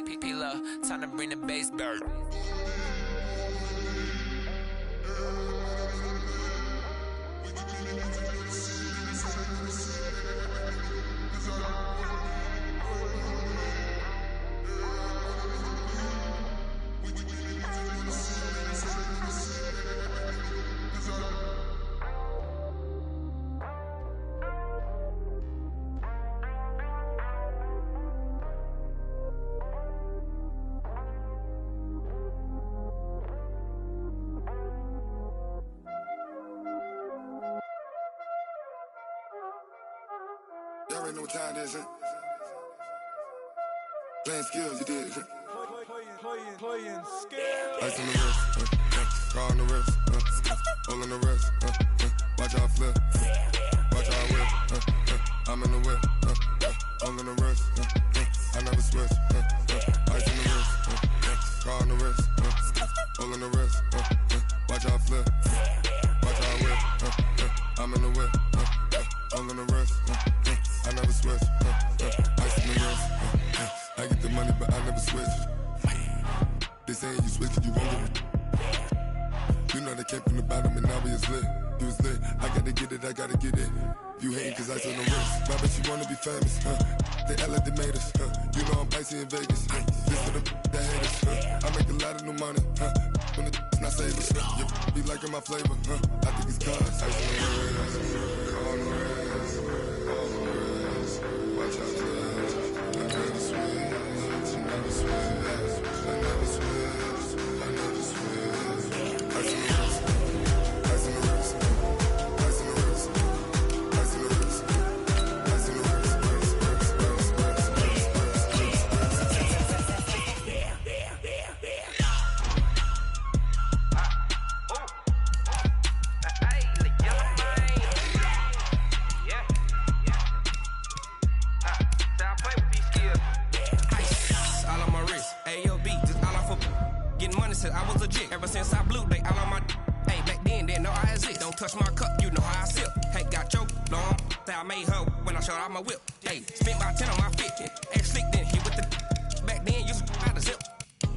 P-Love, time to bring the bass bird. Y'all already know what time it is, huh? Playing skills, you did. Playing skills. Ice on the wrist, car on the wrist, hole in the wrist, watch how I flip, watch how I whip, I'm in the whip, hole in the wrist, I never switch, ice on the wrist, car on the wrist, hole in the wrist, watch how I flip, watch how I whip, I'm in the whip, hole in the wrist, I never switch, ice on the wrist, I get the money but I never switch. They saying you switch it, you won't get it. You know they came from the bottom and now we is lit. You was lit, I gotta get it, I gotta get it. You hating cause ice on the wrist. My bitch, you wanna be famous, They Ella, they made us, You know I'm icy in Vegas, This for the that hate us, I make a lot of new money, When the not savers, You be liking my flavor, I think it's cause ice on the wrist, on the wrist, on the wrist. Watch out, cuz I never switch, I never switch. I never switch, I never switch. Ice in the wrist, ice in the wrist, ice in the wrist, ice in the wrist, ice in the wrist, I was legit ever since I blew they all on my hey back then didn't know I exist. Don't touch my cup, you know how I sip. Hey, got your long that I made her when I showed out my whip. Hey, spent about 10 on my fit. Hey, slick then hit with the back then used to out the zip.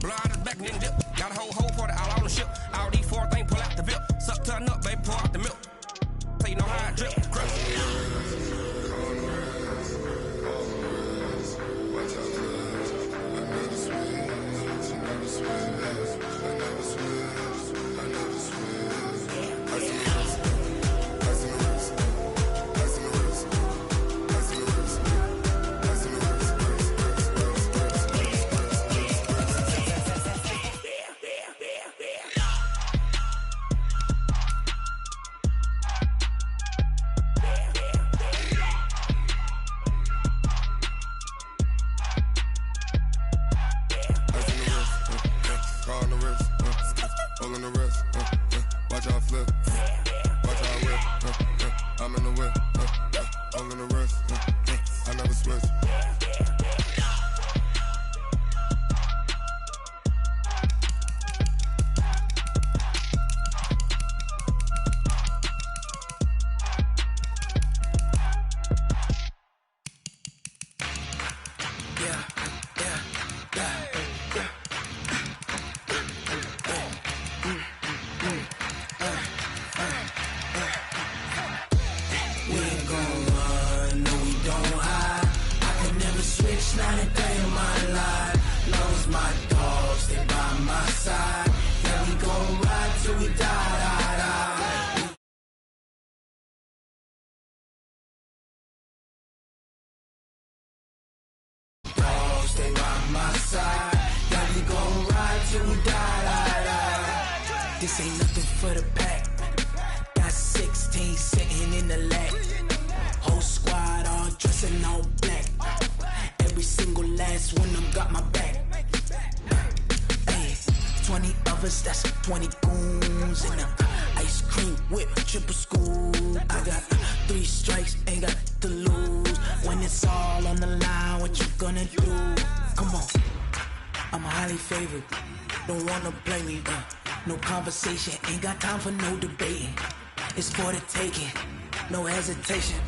Blow out the back then dip. Got a whole for the all on the ship. All these four things pull out the VIP. Suck turn up, baby, pour out the milk. So you know how I drip. Crush. Watch out, cuz I never switch, I never switch. I never switch, I never switch. Ice in the wrist, ice in the wrist, ice in the wrist, ice in the wrist, ice in the wrist. Hole in the wrist, watch how I flip, watch how I whip, I'm in the whip, hole in the wrist, I never switch. Not a day in my life. Lost my dogs, they by my side. Yeah, we gon' ride till we die. Dogs, they by my side. Yeah, we gon' ride till we die. This ain't nothing for the pack. Got 16 sitting in the lap. Whole squad all dressing all black. Every single last one of them got my back. Hey, 20 of us, that's 20 goons in a ice cream whip, triple scoop. I got 3 strikes, ain't got to lose. When it's all on the line, what you gonna do? Come on, I'm highly favored. Don't wanna blame me, no conversation, ain't got time for no debating. It's for the taking, no hesitation.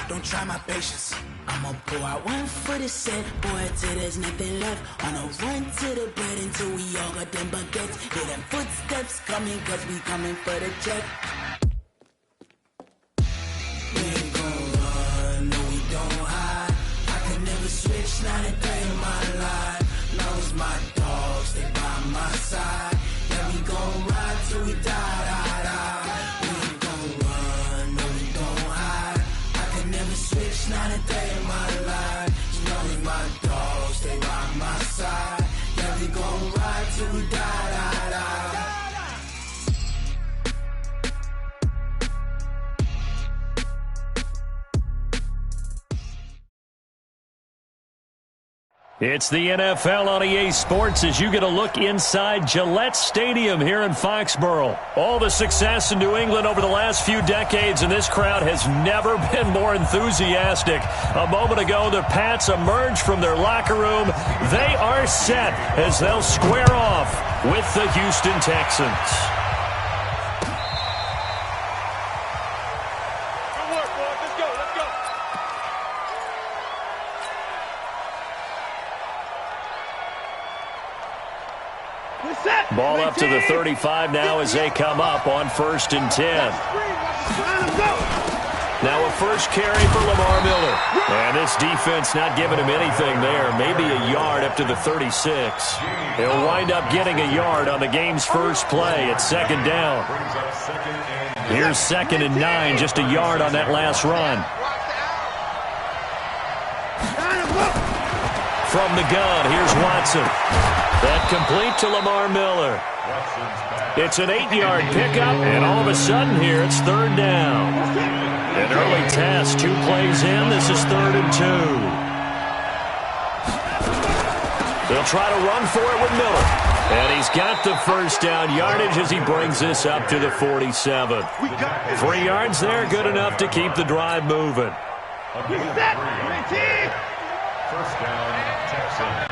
Don't try my patience. I'ma pour out one for the set, boy, till there's nothing left. On a run to the bed until we all got them baguettes. Hear them footsteps coming, cause we coming for the check. We ain't gon' run, no we don't hide. I could never switch, not a day in my life. Long as my dogs, they by my side. Yeah, we gon' ride till we die, die, die. We ain't gon' run, no we don't hide. I could never switch, not a day in my life. As long as my dogs, they by my side. Yeah, we gon' ride till we die, die, die. It's the NFL on EA Sports as you get a look inside Gillette Stadium here in Foxborough. All the success in New England over the last few decades, and this crowd has never been more enthusiastic. A moment ago, the Pats emerged from their locker room. They are set as they'll square off with the Houston Texans. Ball up to the 35 now as they come up on 1st and 10. Now a first carry for Lamar Miller. And this defense not giving him anything there. Maybe a yard up to the 36. He'll wind up getting a yard on the game's first play at 2nd down. Here's 2nd and 9, just a yard on that last run. From the gun, here's Watson. That complete to Lamar Miller. It's an 8-yard pickup, and all of a sudden here, it's 3rd down. An early test, 2 plays in. This is 3rd and 2. They'll try to run for it with Miller. And he's got the first down yardage as he brings this up to the 47. 3 yards there, good enough to keep the drive moving. First down, Texans.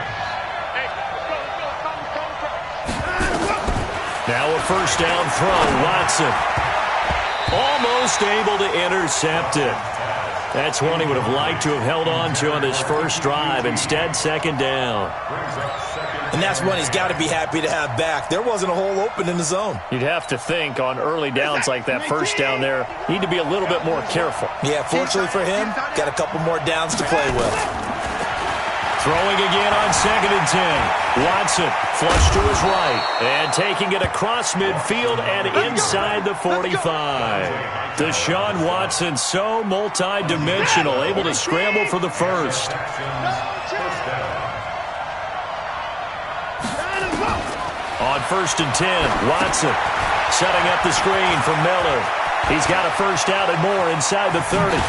Now a first down throw, Watson. Almost able to intercept it. That's one he would have liked to have held on to on this first drive. Instead, 2nd down. And that's one he's got to be happy to have back. There wasn't a hole open in the zone. You'd have to think on early downs like that first down there, need to be a little bit more careful. Yeah, fortunately for him, got a couple more downs to play with. Throwing again on 2nd and 10. Watson flush to his right and taking it across midfield and inside the 45. Deshaun Watson so multi-dimensional, able to scramble for the first. On 1st and 10, Watson setting up the screen for Miller. He's got a first down and more inside the 30.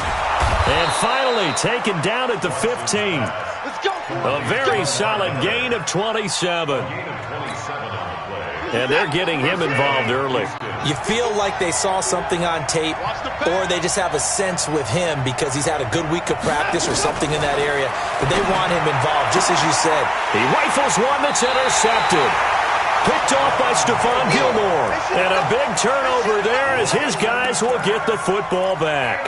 And finally taken down at the 15. A very solid gain of 27. And they're getting him involved early. You feel like they saw something on tape, or they just have a sense with him because he's had a good week of practice or something in that area, but they want him involved, just as you said. He rifles one that's intercepted. Picked off by Stephon Gilmore. And a big turnover there as his guys will get the football back.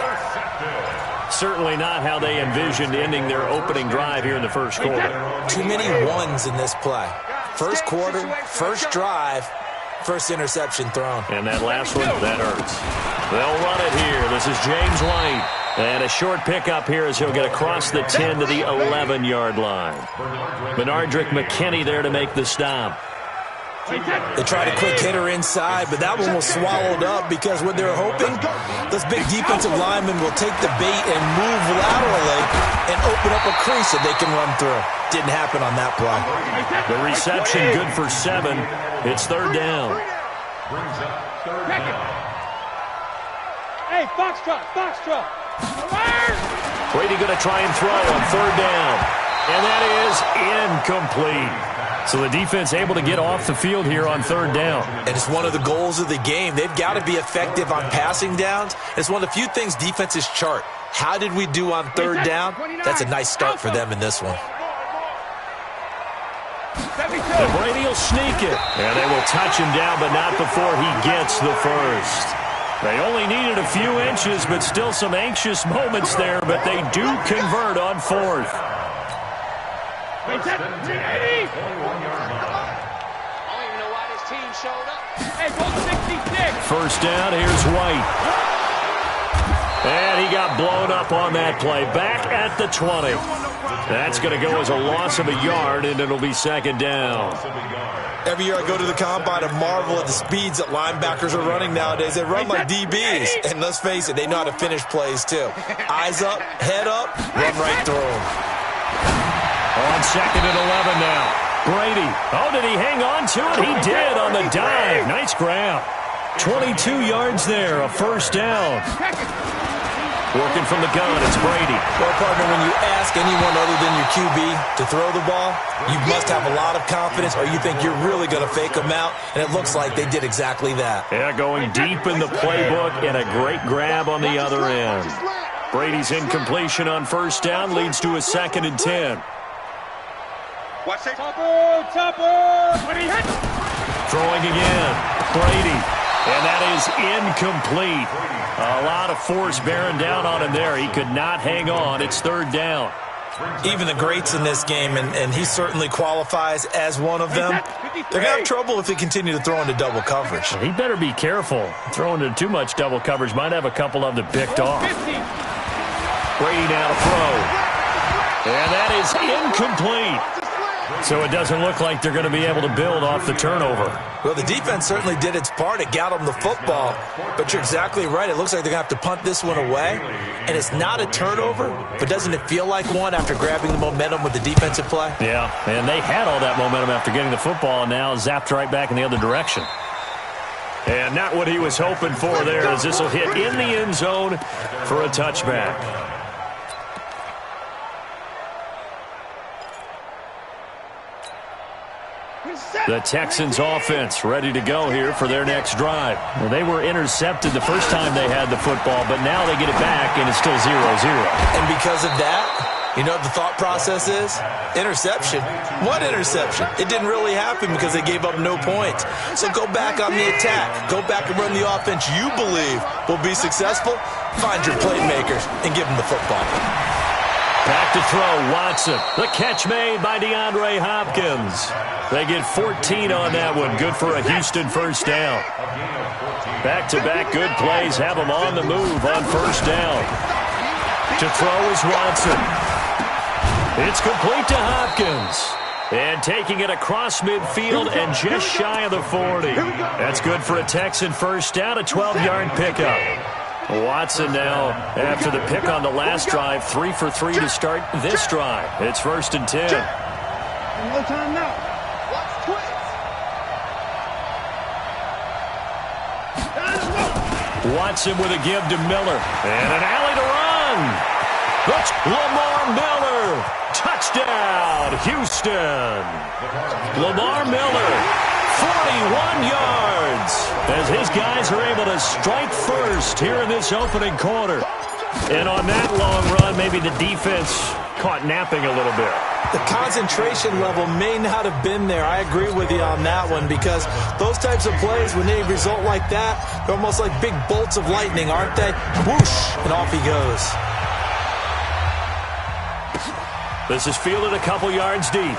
Certainly not how they envisioned ending their opening drive here in the first quarter. Too many ones in this play. First quarter, first drive, first interception thrown. And that last one, that hurts. They'll run it here. This is James White. And a short pickup here as he'll get across the 10 to the 11-yard line. Benardrick McKinney there to make the stop. They tried a quick hitter inside, but that one was swallowed up because what they were hoping, those big defensive linemen will take the bait and move laterally and open up a crease that they can run through. Didn't happen on that play. The reception good for 7. It's 3rd down. Hey, Foxtrot. Brady going to try and throw on 3rd down. And that is incomplete. So the defense able to get off the field here on 3rd down. And it's one of the goals of the game. They've got to be effective on passing downs. It's one of the few things defenses chart. How did we do on 3rd down? That's a nice start for them in this one. And Brady will sneak it. And they will touch him down, but not before he gets the first. They only needed a few inches, but still some anxious moments there, but they do convert on fourth. I don't even know why this team showed up. Hey, go 66. First down, here's White. And he got blown up on that play. Back at the 20. That's going to go as a loss of a yard, and it'll be second down. Every year I go to the combine and marvel at the speeds that linebackers are running nowadays. They run like DBs. And let's face it, they know how to finish plays too. Eyes up, head up, run right through them. On second and 11 now. Brady. Oh, did he hang on to it? He did on the dive. Nice grab. 22 yards there, a first down. Working from the gun, it's Brady. Well, partner, when you ask anyone other than your QB to throw the ball, you must have a lot of confidence or you think you're really going to fake them out, and it looks like they did exactly that. Yeah, going deep in the playbook and a great grab on the other end. Brady's incompletion on first down leads to a second and 10. Watch it. Topper. When he hits. Throwing again. Brady. And that is incomplete. A lot of force bearing down on him there. He could not hang on. It's third down. Even the greats in this game, and he certainly qualifies as one of them, they're going to have trouble if they continue to throw into double coverage. He better be careful. Throwing into too much double coverage might have a couple of them picked off. Brady now to throw. And that is incomplete. So it doesn't look like they're going to be able to build off the turnover. Well, the defense certainly did its part. It got them the football. But you're exactly right. It looks like they're going to have to punt this one away. And it's not a turnover, but doesn't it feel like one after grabbing the momentum with the defensive play? Yeah, and they had all that momentum after getting the football and now zapped right back in the other direction. And not what he was hoping for there, as this will hit in the end zone for a touchback. The Texans offense ready to go here for their next drive. Well, they were intercepted the first time they had the football, but now they get it back, and it's still 0-0. And because of that, you know what the thought process is? Interception. What interception? It didn't really happen because they gave up no points. So go back on the attack. Go back and run the offense you believe will be successful. Find your playmakers and give them the football. Back to throw, Watson. The catch made by DeAndre Hopkins. They get 14 on that one. Good for a Houston first down. Back-to-back good plays have them on the move on first down. To throw is Watson. It's complete to Hopkins. And taking it across midfield and just shy of the 40. That's good for a Texan first down, a 12-yard pickup. Watson now, after the pick on the last drive, 3 for 3 to start this drive. It's first and 10. No time now. Watch twist. Watson with a give to Miller. And an alley to run. That's Lamar Miller. Touchdown, Houston. Lamar Miller. 41 yards as his guys are able to strike first here in this opening quarter. And on that long run, maybe the defense caught napping a little bit. The concentration level may not have been there. I agree with you on that one because those types of plays, when they result like that, they're almost like big bolts of lightning, aren't they? Whoosh, and off he goes. This is fielded a couple yards deep.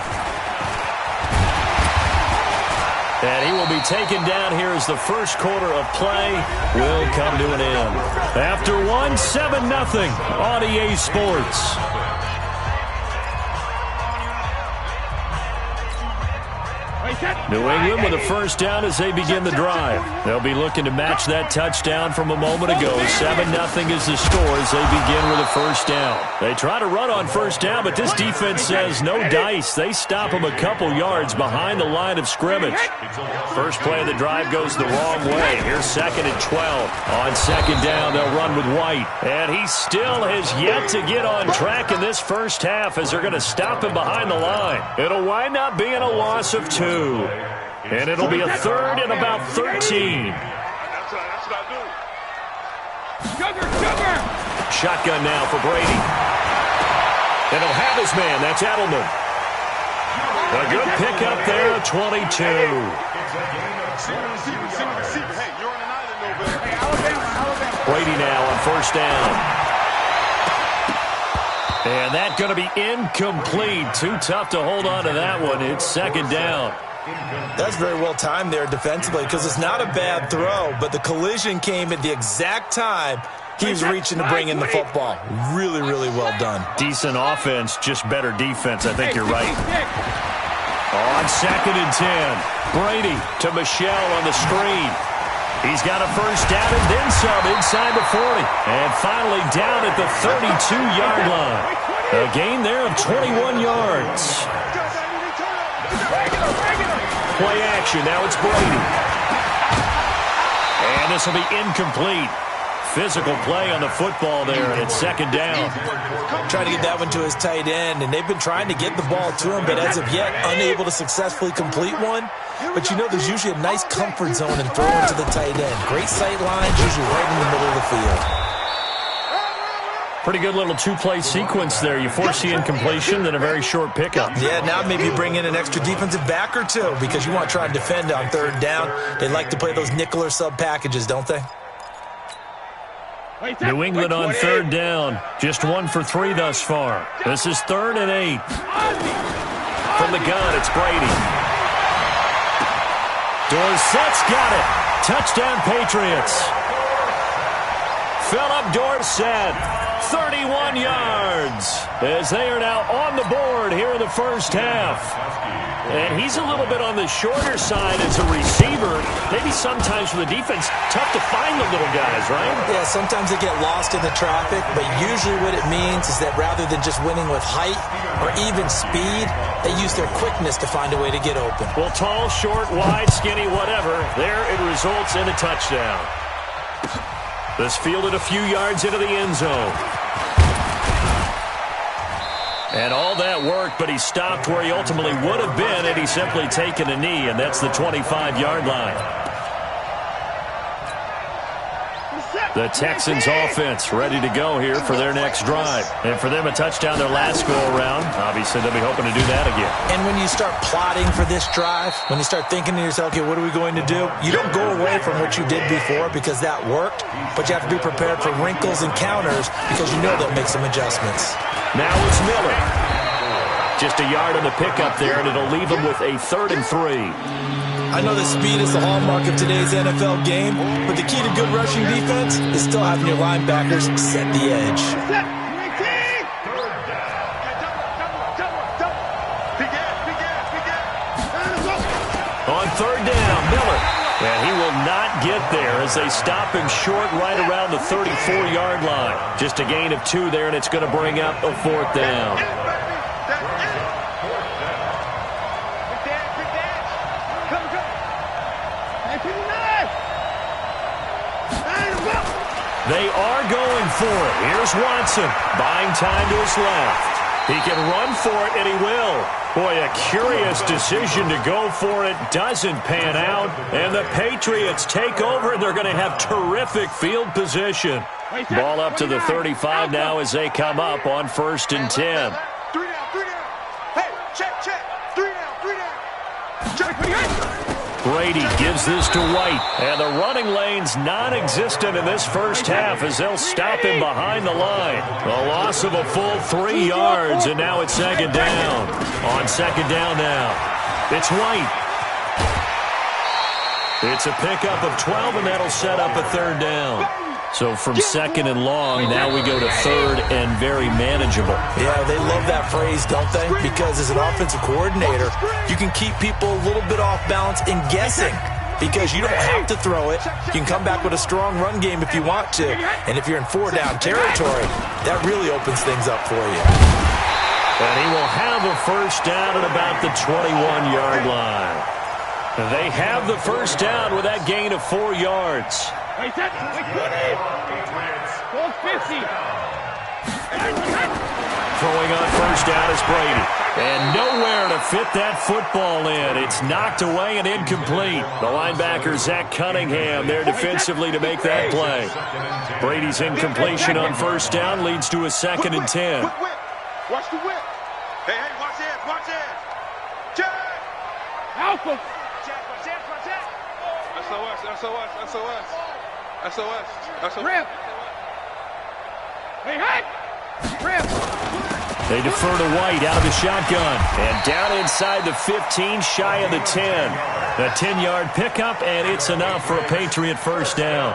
And he will be taken down here as the first quarter of play will come to an end. After 7-0 on EA Sports. New England with a first down as they begin the drive. They'll be looking to match that touchdown from a moment ago. 7-0 is the score as they begin with a first down. They try to run on first down, but this defense says no dice. They stop them a couple yards behind the line of scrimmage. First play of the drive goes the wrong way. Here's second and 12. On second down, they'll run with White. And he still has yet to get on track in this first half as they're going to stop him behind the line. It'll wind up being a loss of 2. And it'll be a third and about 13. That's what I do. Sugar! Shotgun now for Brady. And he'll have his man. That's Edelman. A good pickup there, 22. Hey, you're on an island over there. Hey, Alabama. Brady now on first down. And that's going to be incomplete. Too tough to hold on to that one. It's second down. That's very well timed there defensively because it's not a bad throw, but the collision came at the exact time he was reaching to bring in the football. Really, really well done. Decent offense, just better defense. I think you're right. On second and 10, Brady to Michelle on the screen. He's got a first down and then some inside the 40. And finally down at the 32-yard line. A gain there of 21 yards. Play action. Now it's Brady. And this will be incomplete. Physical play on the football there, and it's second down. Trying to get that one to his tight end, and they've been trying to get the ball to him, but as of yet, unable to successfully complete one. But you know there's usually a nice comfort zone in throwing to the tight end. Great sight lines, usually right in the middle of the field. Pretty good little two-play sequence there. You force the incompletion, then a very short pickup. Yeah, now maybe bring in an extra defensive back or two because you want to try and defend on third down. They like to play those nickel or sub packages, don't they? New England on third down. Just 1 for 3 thus far. This is 3rd and 8. From the gun, it's Brady. Dorsett's got it. Touchdown, Patriots. Philip Dorsett, 31 yards, as they are now on the board here in the first half. And he's a little bit on the shorter side as a receiver. Maybe sometimes for the defense, tough to find the little guys, right? Yeah, sometimes they get lost in the traffic, but usually what it means is that rather than just winning with height or even speed, they use their quickness to find a way to get open. Well, tall, short, wide, skinny, whatever, there it results in a touchdown. This fielded a few yards into the end zone. And all that worked, but he stopped where he ultimately would have been had he simply taken a knee, and that's the 25-yard line. The Texans offense ready to go here for their next drive. And for them, a touchdown their last go-around. Obviously, they'll be hoping to do that again. And when you start plotting for this drive, when you start thinking to yourself, okay, what are we going to do? You don't go away from what you did before because that worked, but you have to be prepared for wrinkles and counters because you know they'll make some adjustments. Now it's Miller. Just a yard on the pickup there, and it'll leave him with a 3rd and 3. I know that speed is the hallmark of today's NFL game, but the key to good rushing defense is still having your linebackers set the edge. On 3rd down, Miller. And he will not get there as they stop him short right around the 34-yard line. Just a gain of 2 there, and it's going to bring up a 4th down. They are going for it. Here's Watson, buying time to his left. He can run for it, and he will. Boy, a curious decision to go for it. Doesn't pan out, and the Patriots take over, and they're going to have terrific field position. Ball up to the 35 now as they come up on 1st and 10. 3 down. Hey, check. 3 down. Check. Brady gives this to White, and the running lane's non-existent in this first half as they'll stop him behind the line. A loss of a full 3 yards, and now it's 2nd down. On 2nd down now, it's White. It's a pickup of 12, and that'll set up a 3rd down. So from 2nd and long, now we go to 3rd and very manageable. Yeah, they love that phrase, don't they? Because as an offensive coordinator, you can keep people a little bit off balance and guessing because you don't have to throw it. You can come back with a strong run game if you want to. And if you're in 4-down territory, that really opens things up for you. And he will have a 1st down at about the 21-yard line. They have the 1st down with that gain of 4 yards. Wait, set. Goal 50. Throwing on 1st down is Brady. And nowhere to fit that football in. It's knocked away and incomplete. The linebacker, Zach Cunningham, there defensively to make that play. Brady's incompletion on 1st down leads to a 2nd and 10. Watch the whip. Hey, watch it. Check. Alpha. SOS. SOS. SOS. Rip. Hey, hey. Rip. They defer to White out of the shotgun. And down inside the 15, shy of the 10. The 10-yard pickup, and it's enough for a Patriot first down.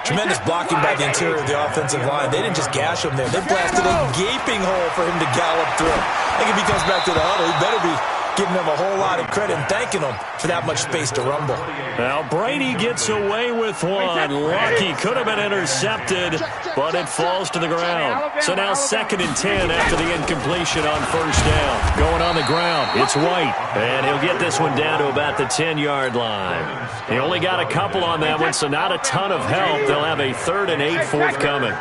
Tremendous blocking by the interior of the offensive line. They didn't just gash him there. They blasted a gaping hole for him to gallop through. I think if he comes back to the huddle, he better be giving them a whole lot of credit and thanking them for that much space to rumble. Now Brady gets away with one. Lucky, could have been intercepted, but it falls to the ground. So now 2nd and 10 after the incompletion on first down. Going on the ground, it's White, and he'll get this one down to about the 10-yard line. He only got a couple on that one, so not a ton of help. They'll have a 3rd and 8 forthcoming.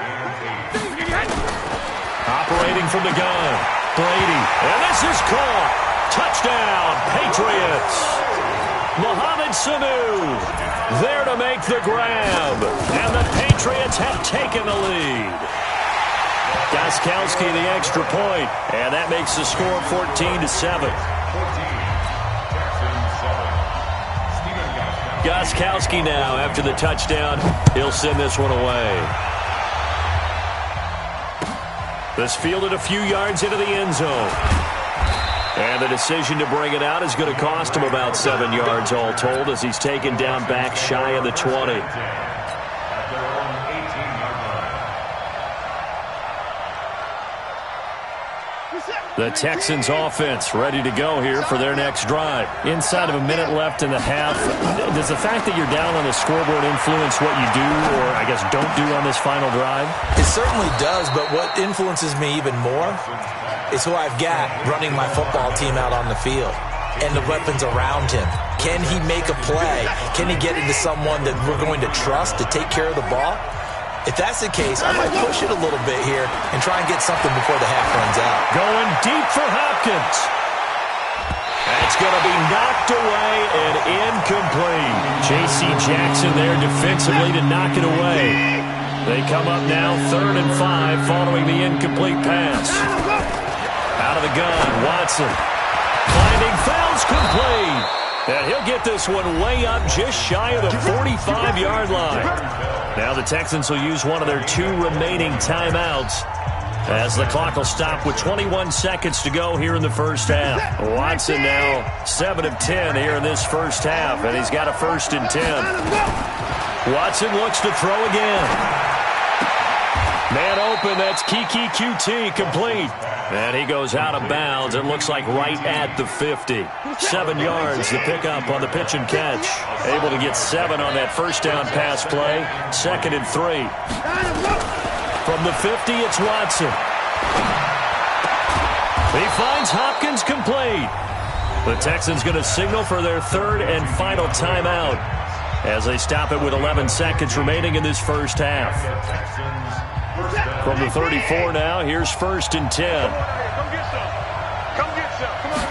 Operating from the gun, Brady, and this is caught. Touchdown, Patriots. Mohamed Sanu there to make the grab. And the Patriots have taken the lead. Gostkowski the extra point. And that makes the score 14-7. Gostkowski now after the touchdown. He'll send this one away. This fielded a few yards into the end zone. And the decision to bring it out is going to cost him about 7 yards all told as he's taken down back shy of the 20. The Texans offense ready to go here for their next drive. Inside of a minute left in the half, does the fact that you're down on the scoreboard influence what you do or, I guess, don't do on this final drive? It certainly does, but what influences me even more is who I've got running my football team out on the field and the weapons around him. Can he make a play? Can he get into someone that we're going to trust to take care of the ball? If that's the case, I might push it a little bit here and try and get something before the half runs out. Going deep for Hopkins. That's going to be knocked away and incomplete. J.C. Jackson there defensively to knock it away. They come up now 3rd and 5 following the incomplete pass. Out of the gun, Watson. Finding fouls complete. And he'll get this one way up just shy of the 45-yard line. Now the Texans will use one of their 2 remaining timeouts as the clock will stop with 21 seconds to go here in the first half. Watson now 7 of 10 here in this first half, and he's got a 1st and 10. Watson looks to throw again. Man open, that's Kiki QT complete. And he goes out of bounds. It looks like right at the 50. 7 yards to pick up on the pitch and catch. Able to get 7 on that first down pass play. 2nd and 3. From the 50, it's Watson. He finds Hopkins complete. The Texans going to signal for their 3rd and final timeout as they stop it with 11 seconds remaining in this first half. From the 34 now, here's 1st and 10. Come get some. Come get some. Come on.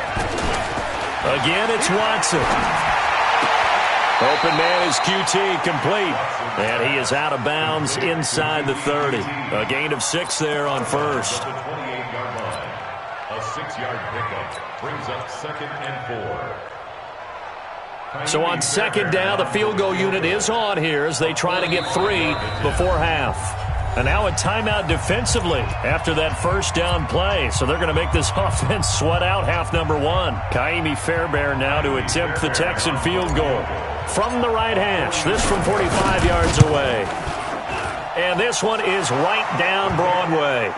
Again, it's Watson. Open man is QT complete. And he is out of bounds inside the 30. A gain of 6 there on first. A 6-yard pickup brings up 2nd and 4. So on 2nd down, the field goal unit is on here as they try to get 3 before half. And now a timeout defensively after that first down play. So they're going to make this offense sweat out half number 1. Kaimi Fairbairn now to attempt the Texan field goal. From the right hash, this from 45 yards away. And this one is right down Broadway.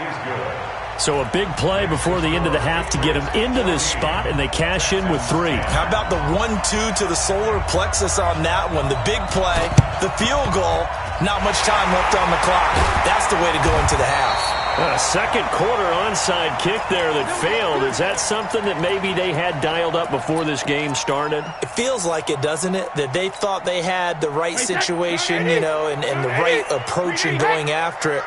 So a big play before the end of the half to get him into this spot, and they cash in with 3. How about the 1-2 to the solar plexus on that one? The big play, the field goal, not much time left on the clock. That's the way to go into the half. A second quarter onside kick there that failed. Is that something that maybe they had dialed up before this game started? It feels like it, doesn't it? That they thought they had the right situation, you know, and the right approach in going after it.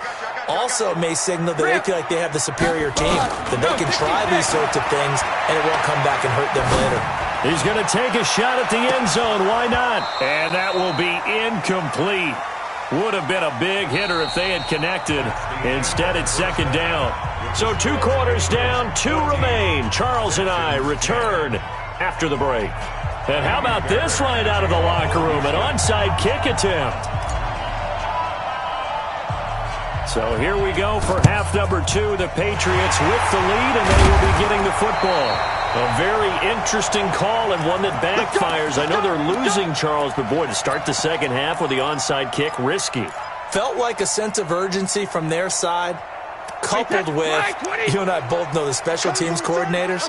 Also may signal that they feel like they have the superior team, that they can try these sorts of things, and it won't come back and hurt them later. He's going to take a shot at the end zone. Why not? And that will be incomplete. Would have been a big hitter if they had connected. Instead, it's 2nd down. So 2 quarters down, 2 remain. Charles and I return after the break. And how about this line out of the locker room? An onside kick attempt. So here we go for half number 2. The Patriots with the lead, and they will be getting the football. A very interesting call and one that backfires. I know they're losing, Charles, but boy, to start the second half with the onside kick, risky. Felt like a sense of urgency from their side, coupled with, you and I both know the special teams coordinators,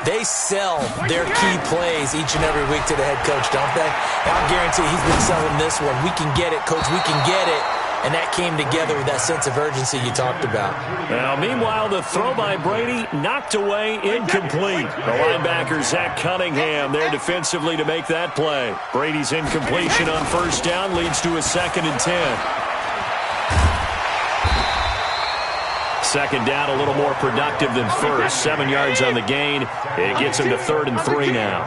they sell their key plays each and every week to the head coach, don't they? I guarantee he's been selling this one. We can get it, coach, we can get it. And that came together with that sense of urgency you talked about. Now, meanwhile, the throw by Brady knocked away, incomplete. The linebacker, Zach Cunningham, there defensively to make that play. Brady's incompletion on first down leads to a 2nd and 10. Second down, a little more productive than first. 7 yards on the gain. It gets him to 3rd and 3 now.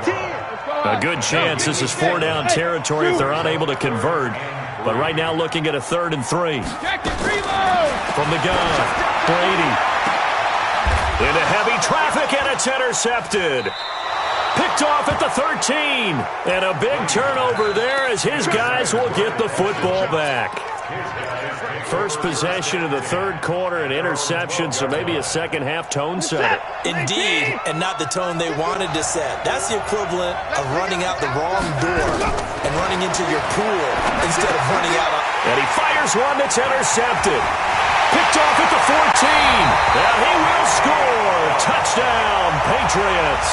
A good chance this is 4-down territory if they're unable to convert. But right now looking at a 3rd and 3. From the gun, Brady. Into heavy traffic, and it's intercepted. Picked off at the 13. And a big turnover there as his guys will get the football back. First possession of the third quarter, an interception, so maybe a second half tone setter. Indeed, and not the tone they wanted to set. That's the equivalent of running out the wrong door and running into your pool instead of running out. And he fires one that's intercepted. Picked off at the 14. And he will score. Touchdown, Patriots.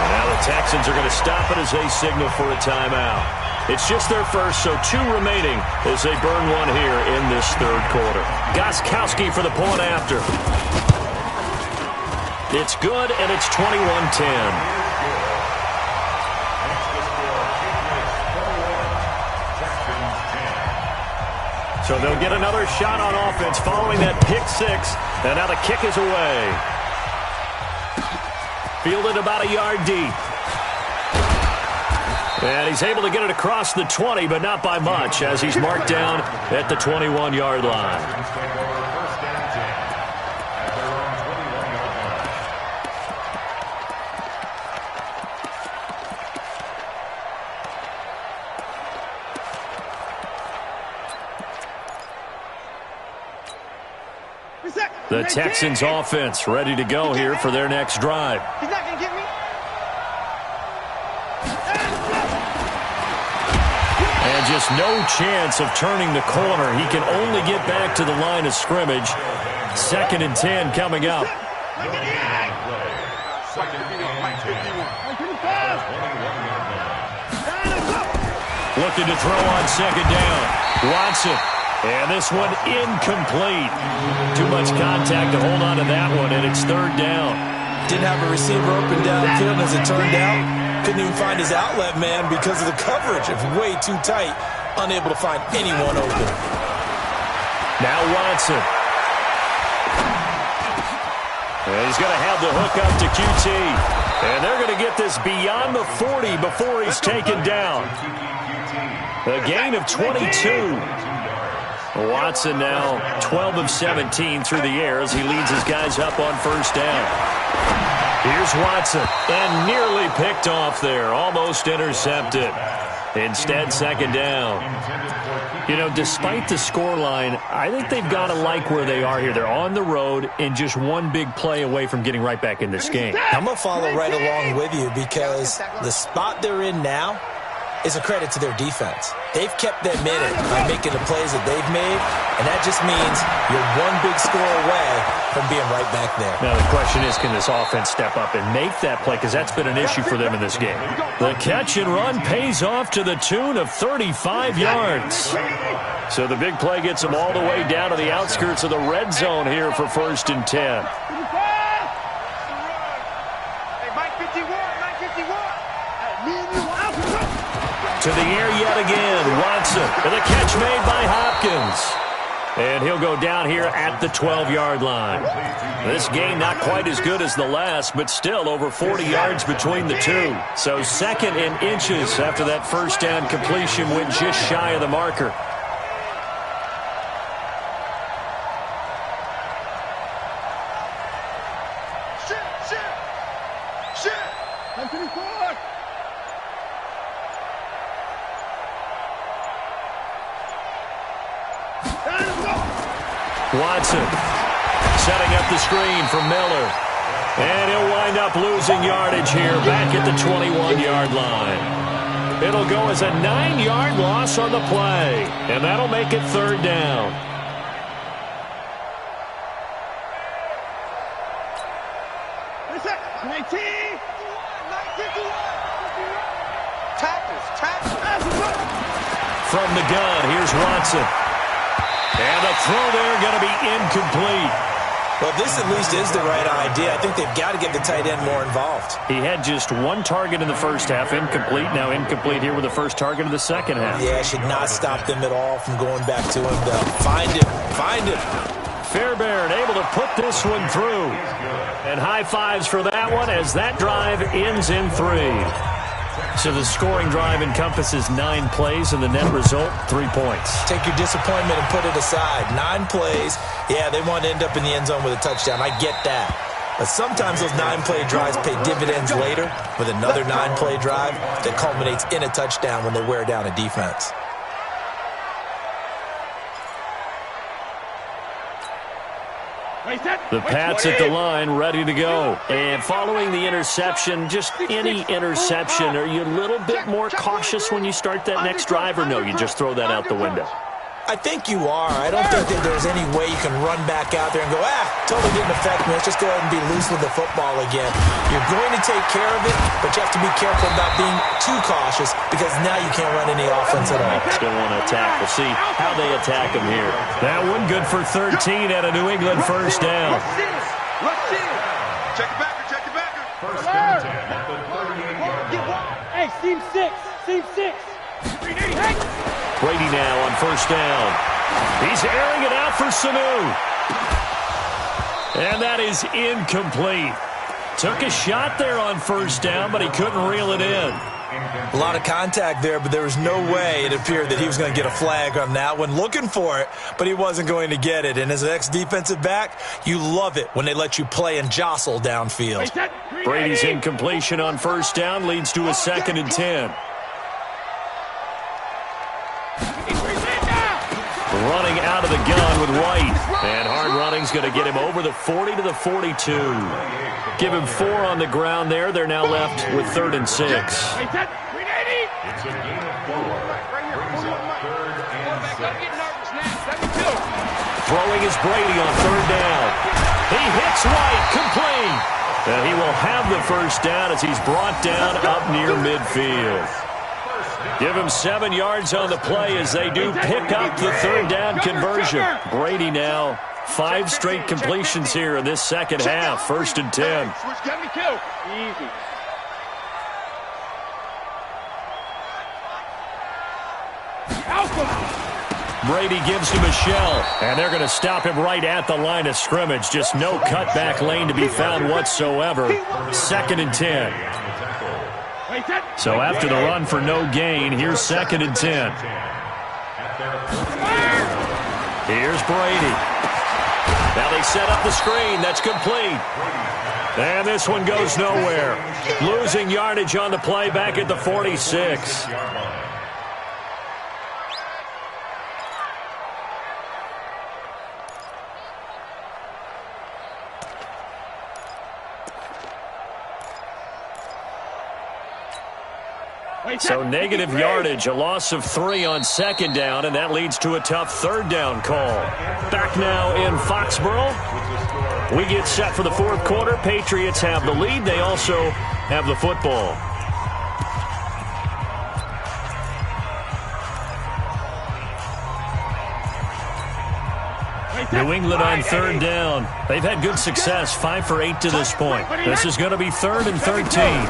And now the Texans are going to stop it as they signal for a timeout. It's just their first, so 2 remaining as they burn one here in this third quarter. Gostkowski for the point after. It's good, and it's 21-10. So they'll get another shot on offense following that pick 6, and now the kick is away. Fielded about a yard deep. And he's able to get it across the 20, but not by much, as he's marked down at the 21-yard line. The Texans offense ready to go here for their next drive. He's not going to get me. And just no chance of turning the corner. He can only get back to the line of scrimmage. 2nd and 10 coming up. Looking to throw on 2nd down. Watson. And this one incomplete. Too much contact to hold on to that one, and it's 3rd down. Didn't have a receiver open downfield as it turned out. Couldn't even find his outlet man because of the coverage. It was way too tight. Unable to find anyone open. Now Watson. And he's going to have the hook up to QT. And they're going to get this beyond the 40 before he's taken down. A gain of 22. Watson now 12 of 17 through the air as he leads his guys up on first down. Here's Watson, and nearly picked off there, almost intercepted. Instead, 2nd down. You know, despite the scoreline, I think they've got to like where they are here. They're on the road and just one big play away from getting right back in this game. I'm going to follow right along with you because the spot they're in now is a credit to their defense. They've kept them in it by making the plays that they've made, and that just means you're one big score away from being right back there. Now the question is, can this offense step up and make that play, because that's been an issue for them in this game. The catch and run pays off to the tune of 35 yards. So the big play gets them all the way down to the outskirts of the red zone here for 1st and 10. To the air yet again, Watson, and the catch made by Hopkins. And he'll go down here at the 12-yard line. This game not quite as good as the last, but still over 40 yards between the two. So 2nd and inches after that first down completion went just shy of the marker. Watson setting up the screen for Miller. And he'll wind up losing yardage here back at the 21-yard line. It'll go as a 9-yard loss on the play, and that'll make it third down. From the gun, here's Watson. And the throw there going to be incomplete. Well, this at least is the right idea. I think they've got to get the tight end more involved. He had just one target in the first half, incomplete. Now incomplete here with the first target of the second half. Yeah, should not stop them at all from going back to him, though. Find him. Fairbairn able to put this one through. And high fives for that one as that drive ends in 3. So the scoring drive encompasses 9 plays, and the net result, 3 points. Take your disappointment and put it aside. 9 plays. Yeah, they want to end up in the end zone with a touchdown. I get that. But sometimes those 9-play drives pay dividends later with another 9-play drive that culminates in a touchdown when they wear down a defense. The Pats at the line, ready to go. And following the interception, just any interception, are you a little bit more cautious when you start that next drive, or no, you just throw that out the window? I think you are. I don't think that there's any way you can run back out there and go, totally didn't affect me. Let's just go ahead and be loose with the football again. You're going to take care of it, but you have to be careful about being too cautious because now you can't run any offense at all. Still want to attack. We'll see how they attack him here. That one good for 13 at a New England first down. Check it back. First and 10 at the 38-yard line. Hey, seam 6. Brady now on first down. He's airing it out for Sanu. And that is incomplete. Took a shot there on first down, but he couldn't reel it in. A lot of contact there, but there was no way it appeared that he was going to get a flag on that one. Looking for it, but he wasn't going to get it. And as an ex-defensive back, you love it when they let you play and jostle downfield. Brady's incompletion on first down leads to a 2nd and 10. Running out of the gun with White. And hard running's going to get him over the 40 to the 42. Give him 4 on the ground there. They're now left with 3rd and 6. It's a gain of 4. Brings up 3rd and 6. Throwing is Brady on 3rd down. He hits White, complete. And he will have the first down as he's brought down up near midfield. Give him 7 yards on the play as they do pick up the 3rd down conversion. Brady now 5 straight completions here in this second half. 1st and 10. Easy. Brady gives to Michelle, and they're going to stop him right at the line of scrimmage. Just no cutback lane to be found whatsoever. 2nd and 10. So after the run for no gain, here's 2nd and 10. Here's Brady. Now they set up the screen. That's complete. And this one goes nowhere. Losing yardage on the play back at the 46. So negative yardage, a loss of 3 on 2nd down, and that leads to a tough 3rd down call. Back now in Foxborough. We get set for the 4th quarter. Patriots have the lead. They also have the football. New England on 3rd down. They've had good success, 5 for 8 to this point. This is going to be 3rd and 13.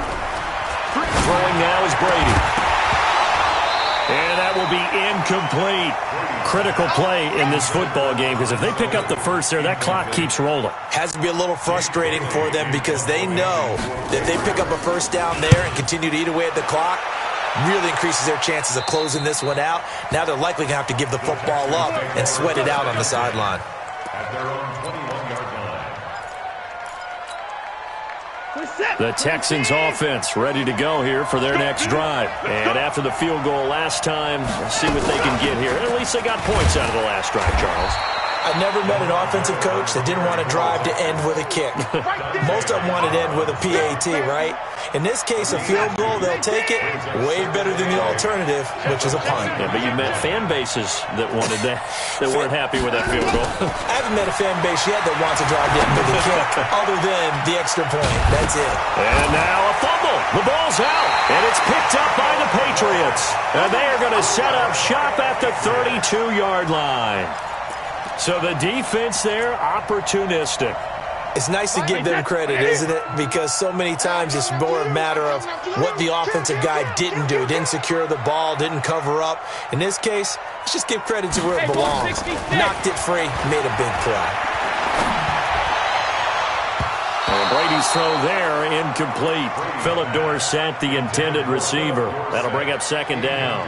Throwing now is Brady. And that will be incomplete. Critical play in this football game because if they pick up the first there, that clock keeps rolling. Has to be a little frustrating for them because they know that if they pick up a first down there and continue to eat away at the clock, really increases their chances of closing this one out. Now they're likely going to have to give the football up and sweat it out on the sideline. At their own 21-yard line. The Texans offense ready to go here for their next drive. And after the field goal last time, let's see what they can get here. At least they got points out of the last drive, Charles. I never met an offensive coach that didn't want to drive to end with a kick. Most of them wanted to end with a PAT, right? In this case, a field goal, they'll take it way better than the alternative, which is a punt. Yeah, but you met fan bases that wanted that, that weren't happy with that field goal. I haven't met a fan base yet that wants to drive to end with a kick, other than the extra point. That's it. And now a fumble. The ball's out, and it's picked up by the Patriots. And they are going to set up shop at the 32-yard line. So the defense there, opportunistic. It's nice to give them credit, isn't it? Because so many times it's more a matter of what the offensive guy didn't do. Didn't secure the ball, didn't cover up. In this case, let's just give credit to where it belongs. Knocked it free, made a big play. And Brady's throw there, incomplete. Phillip Dorsett, the intended receiver. That'll bring up second down.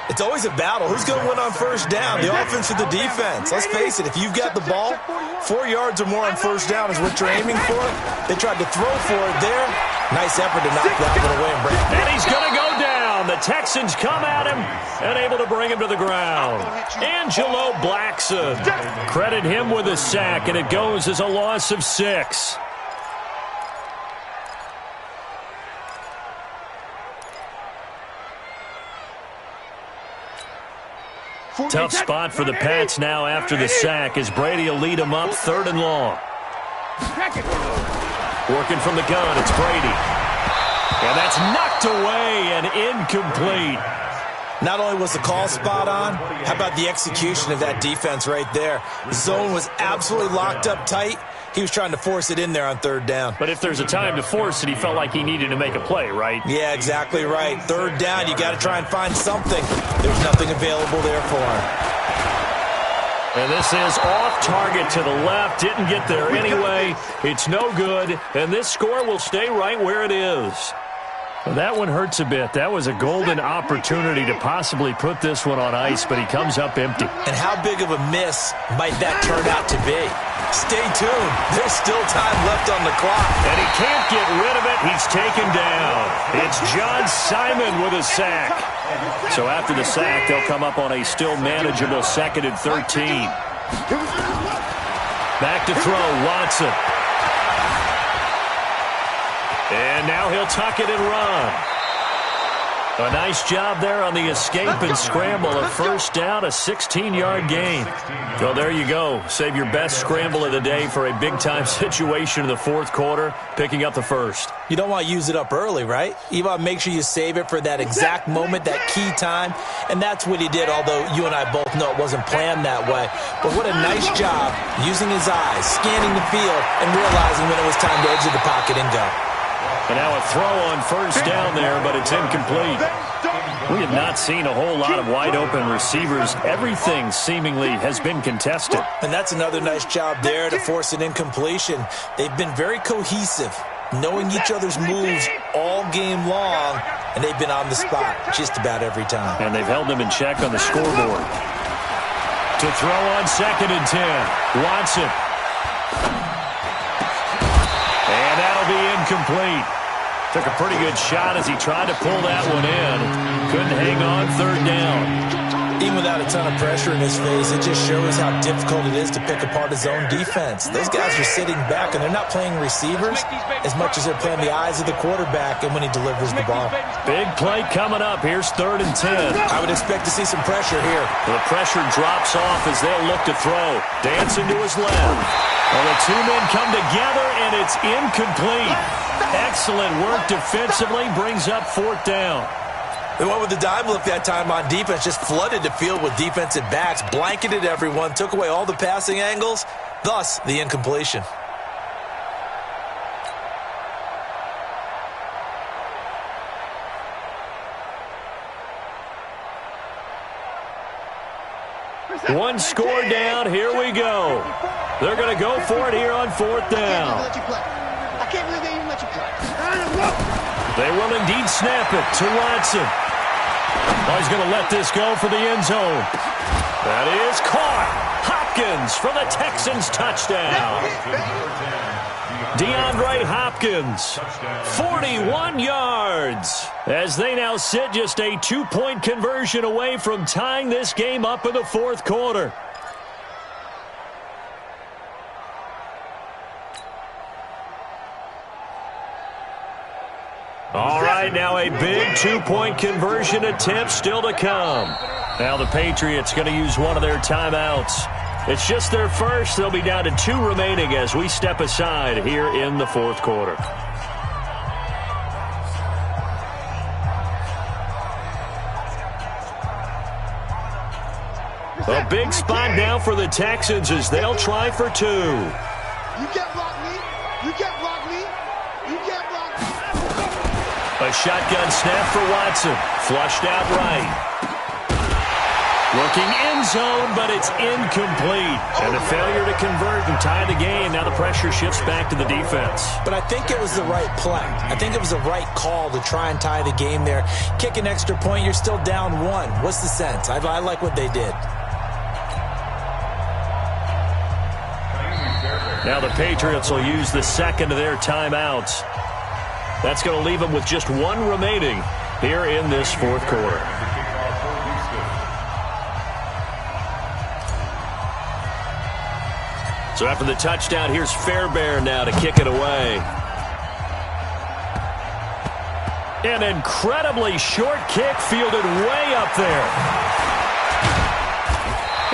It's always a battle. Who's going to win on first down, the offense or the defense? Let's face it, if you've got the ball, 4 yards or more on first down is what you're aiming for. They tried to throw for it there. Nice effort to knock that one away. And he's going to go down. The Texans come at him and able to bring him to the ground. Angelo Blackson. Credit him with a sack, and it goes as a loss of 6. Tough spot for the Pats now after the sack as Brady will lead them up 3rd and long. Working from the gun, it's Brady. And that's knocked away and incomplete. Not only was the call spot on, how about the execution of that defense right there? The zone was absolutely locked up tight. He was trying to force it in there on 3rd down. But if there's a time to force it, he felt like he needed to make a play, right? Yeah, exactly right. 3rd down, you got to try and find something. There's nothing available there for him. And this is off target to the left. Didn't get there anyway. It's no good. And this score will stay right where it is. Well, that one hurts a bit. That was a golden opportunity to possibly put this one on ice, but he comes up empty. And how big of a miss might that turn out to be? Stay tuned. There's still time left on the clock. And he can't get rid of it. He's taken down. It's John Simon with a sack. So after the sack, they'll come up on a still manageable 2nd and 13. Back to throw, Watson. And now he'll tuck it and run. A nice job there on the escape and scramble. A first down, a 16-yard gain. Well, there you go. Save your best scramble of the day for a big-time situation in the 4th quarter, picking up the first. You don't want to use it up early, right? You want to make sure you save it for that exact moment, that key time. And that's what he did, although you and I both know it wasn't planned that way. But what a nice job using his eyes, scanning the field, and realizing when it was time to exit the pocket and go. And now a throw on first down there, but it's incomplete. We have not seen a whole lot of wide-open receivers. Everything seemingly has been contested. And that's another nice job there to force an incompletion. They've been very cohesive, knowing each other's moves all game long, and they've been on the spot just about every time. And they've held them in check on the scoreboard. To throw on 2nd and 10, Watson. And that'll be incomplete. Took a pretty good shot as he tried to pull that one in. Couldn't hang on 3rd down. Even without a ton of pressure in his face, it just shows how difficult it is to pick apart his own defense. Those guys are sitting back, and they're not playing receivers as much as they're playing the eyes of the quarterback and when he delivers the ball. Big play coming up. Here's 3rd and 10. I would expect to see some pressure here. The pressure drops off as they'll look to throw. Dancing to his left. Well, the two men come together, and it's incomplete. Excellent work defensively, brings up 4th down. They went with the dime look that time on defense, just flooded the field with defensive backs, blanketed everyone, took away all the passing angles, thus the incompletion. One score down, here we go. They're going to go for it here on 4th down. I can't believe they even let you play. They will indeed snap it to Watson. Oh, he's going to let this go for the end zone. That is caught. Hopkins for the Texans touchdown. DeAndre Hopkins, 41 yards, as they now sit just a 2-point conversion away from tying this game up in the 4th quarter. right, now a big two-point conversion attempt still to come. Now the Patriots going to use one of their timeouts. It's just their first. They'll be down to 2 remaining as we step aside here in the fourth quarter. A big spot now for the Texans as they'll try for 2. You can't block me. You can't block me. You can't block me. A shotgun snap for Watson. Flushed out right. Looking end zone, but it's incomplete. And a failure to convert and tie the game. Now the pressure shifts back to the defense. But I think it was the right play. I think it was the right call to try and tie the game there. Kick an extra point, you're still down 1. What's the sense? I like what they did. Now the Patriots will use the second of their timeouts. That's going to leave them with just 1 remaining here in this fourth quarter. So after the touchdown, here's Fairbairn now to kick it away. An incredibly short kick fielded way up there.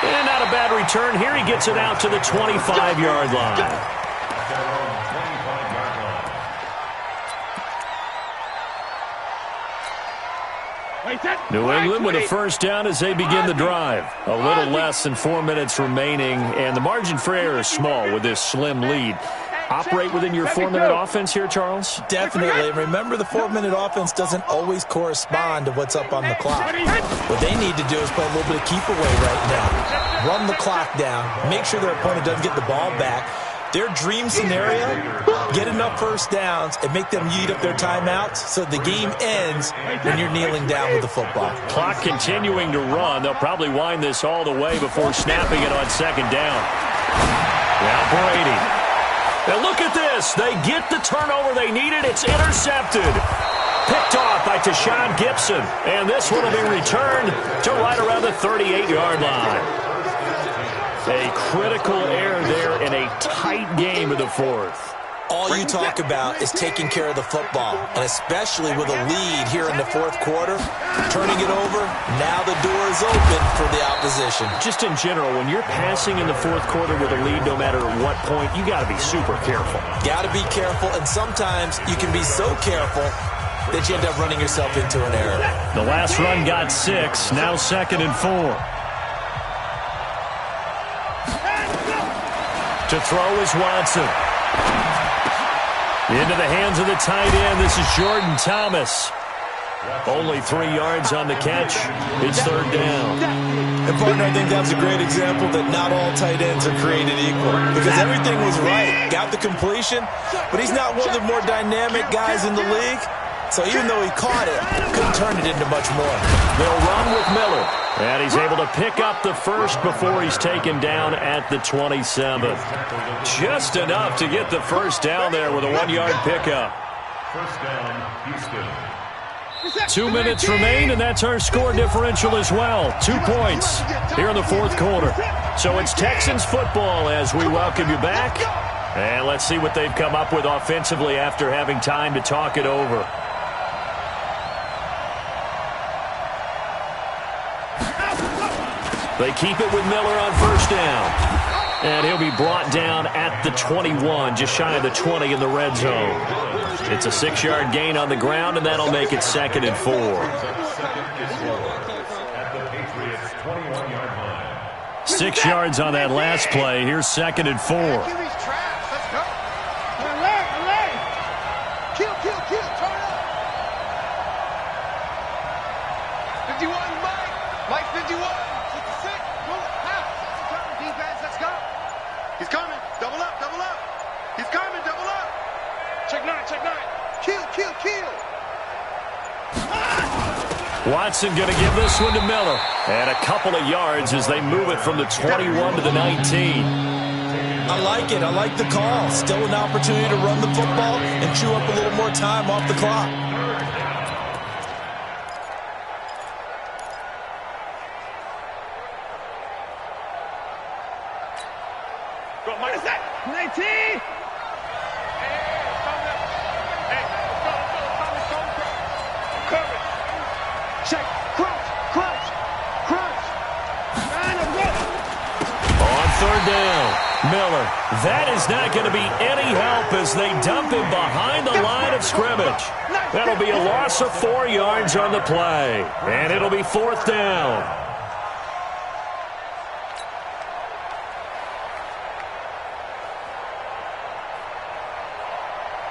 And not a bad return here. He gets it out to the 25-yard line. New England with a first down as they begin the drive. A little less than 4 minutes remaining, and the margin for error is small with this slim lead. Operate within your 4-minute offense here, Charles? Definitely. Remember, the 4-minute offense doesn't always correspond to what's up on the clock. What they need to do is play a little bit of keep away right now. Run the clock down. Make sure their opponent doesn't get the ball back. Their dream scenario, get enough first downs and make them eat up their timeouts so the game ends when you're kneeling down with the football. Clock continuing to run. They'll probably wind this all the way before snapping it on second down. Now Brady. Now look at this. They get the turnover they needed. It's intercepted. Picked off by Tashawn Gibson. And this one will be returned to right around the 38-yard line. A critical error there in a tight game of the fourth. All you talk about is taking care of the football, and especially with a lead here in the fourth quarter, turning it over, now the door is open for the opposition. Just in general, when you're passing in the fourth quarter with a lead, no matter what point, you got to be super careful. Got to be careful, and sometimes you can be so careful that you end up running yourself into an error. The last run got 6, now 2nd and 4. To throw is Watson. Into the hands of the tight end. This is Jordan Thomas. Only 3 yards on the catch. It's 3rd down. And, partner, I think that was a great example that not all tight ends are created equal. Because everything was right. Got the completion, but he's not one of the more dynamic guys in the league. So even though he caught it, couldn't turn it into much more. They'll run with Miller. And he's able to pick up the first before he's taken down at the 27th. Just enough to get the first down there with a 1-yard pickup. First down, Houston. 2 minutes remain, and that's our score differential as well. 2 points here in the fourth quarter. So it's Texans football as we welcome you back. And let's see what they've come up with offensively after having time to talk it over. They keep it with Miller on first down. And he'll be brought down at the 21, just shy of the 20 in the red zone. It's a 6-yard gain on the ground, and that'll make it 2nd and 4. 6 yards on that last play. Here's 2nd and 4. Watson going to give this one to Miller. And a couple of yards as they move it from the 21 to the 19. I like it. I like the call. Still an opportunity to run the football and chew up a little more time off the clock. Go, Mike. 19! Check. Crouch. And a rip. On third down, Miller. That is not going to be any help as they dump him behind the line of scrimmage. That'll be a loss of 4 yards on the play. And it'll be fourth down.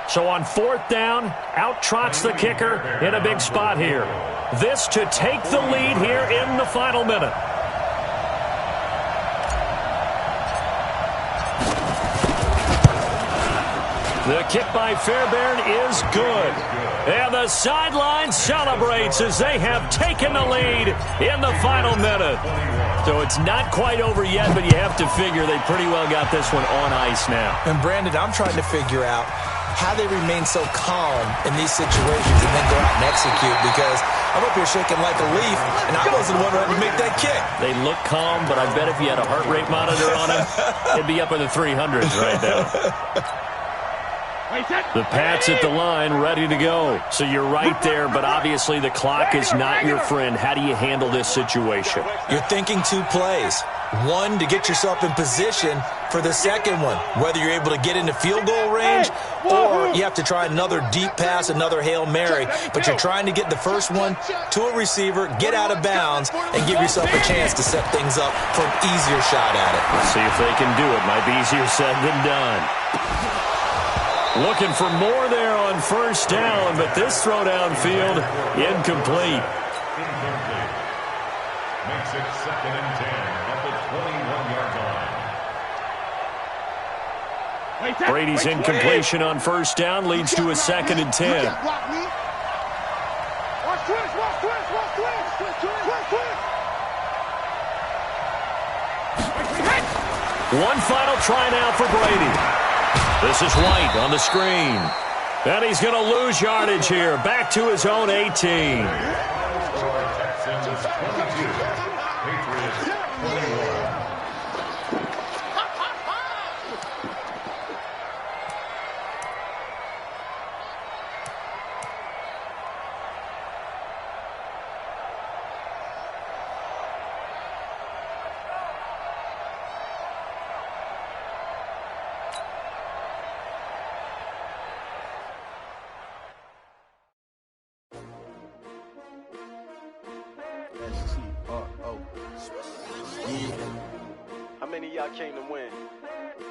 So on fourth down, out trots the kicker in a big spot here. This to take the lead here in the final minute. The kick by Fairbairn is good. And the sideline celebrates as they have taken the lead in the final minute. So it's not quite over yet, but you have to figure they pretty well got this one on ice now. And Brandon, I'm trying to figure out how they remain so calm in these situations and then go out and execute, because I'm up here shaking like a leaf, and I wasn't the one ready to make that kick. They look calm, but I bet if you had a heart rate monitor on them, it'd be up in the 300s right now. The Pats at the line, ready to go. So you're right there, but obviously the clock is not your friend. How do you handle this situation? You're thinking 2 plays. One, to get yourself in position for the second one, whether you're able to get into field goal range or you have to try another deep pass, another Hail Mary. But you're trying to get the first one to a receiver, get out of bounds, and give yourself a chance to set things up for an easier shot at it. Let's see if they can do it. Might be easier said than done. Looking for more there on first down, but this throw downfield, incomplete. Makes it 2nd and 10 at the 21-yard line. Brady's incompletion on first down leads to a 2nd and 10. One final try now for Brady. This is White on the screen. And he's going to lose yardage here. Back to his own 18. Texans 22, Patriots 21. How many of y'all came to win?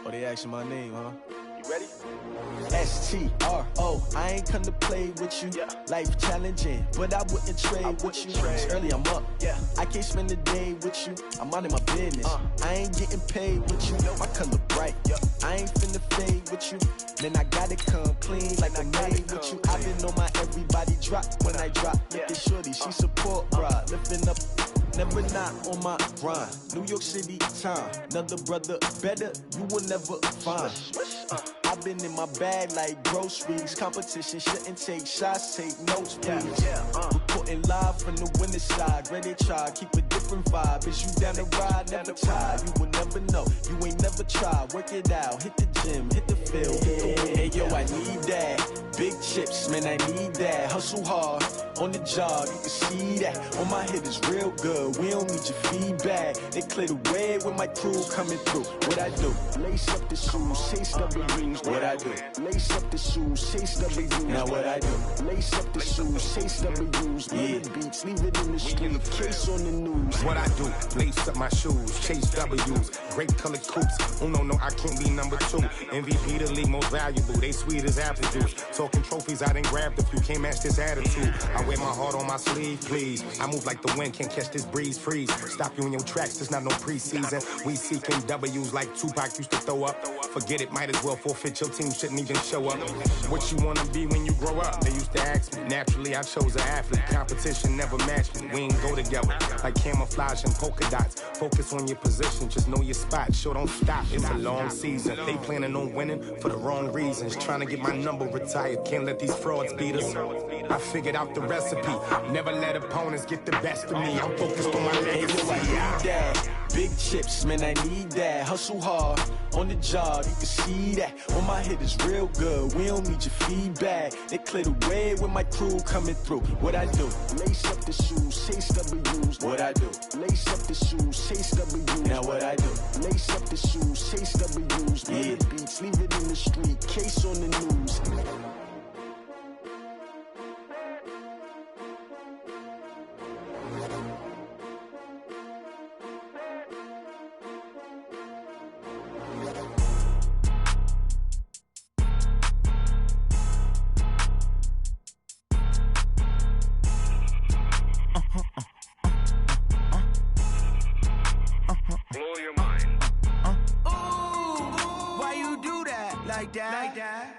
Oh, they asking my name, huh? You ready? S-T-R-O, I ain't come to play with you. Yeah. Life challenging, but I wouldn't trade with you. It's early, I'm up. Yeah. I can't spend the day with you. I'm minding my business. I ain't getting paid with you. My color bright. Yeah. I ain't finna fade with you. Man, I gotta come clean like I'm made with you. I've been on my everybody drop when I drop. Look at shorty, she support ride. Lifting up. Never not on my grind. New York City time. Another brother better, you will never find. I've been in my bag like groceries. Competition shouldn't take shots, take notes, please. Reporting live from the winning side. Ready to try, keep a different vibe. Is you down the ride, never tired. You will never know, you ain't never tried. Work it out, hit the gym, hit the field, hit the win. Hey yo, I need that. Big chips, man, I need that. Hustle hard, on the job, you can see that. On my head is real good, we don't need your feedback. They clear the way with my crew coming through. What I do? Lace up the shoes, chase W's. What I do? Lace up the shoes, chase W's. Now what I do? Lace up the shoes, chase W's. Yeah. Beats, leave it in the street, case on the news. What I do? Lace up my shoes, chase W's. Great colored coops. Oh no, I can't be number 2. MVP the league most valuable. They sweet as apple juice. Talking trophies, I didn't grab the few. Can't match this attitude. I wear my heart on my sleeve, please. I move like the wind, can't catch this breeze, freeze. Stop you in your tracks, there's not no preseason. We seeking W's like Tupac used to throw up. Forget it, might as well forfeit. Your team shouldn't even show up. What you wanna be when you grow up? They used to ask me. Naturally, I chose an athlete. Competition never matched me. We ain't go together like camouflage and polka dots. Focus on your position, just know your spot. Sure, don't stop. It's a long season. They planning on winning for the wrong reasons. Trying to get my number retired. Can't let these frauds beat us. I figured out the recipe. Never let opponents get the best of me. I'm focused on my legacy. I need that. Big chips, man, I need that. Hustle hard on the job, you can see that. On my hit is real good, we don't need your feedback. They clear the way with my crew coming through. What I do? Lace up the shoes, chase W's. What I do? Lace up the shoes, chase W's. Now what I do? Lace up the shoes, chase W's. Yeah. The beats, leave it in the street, case on the news.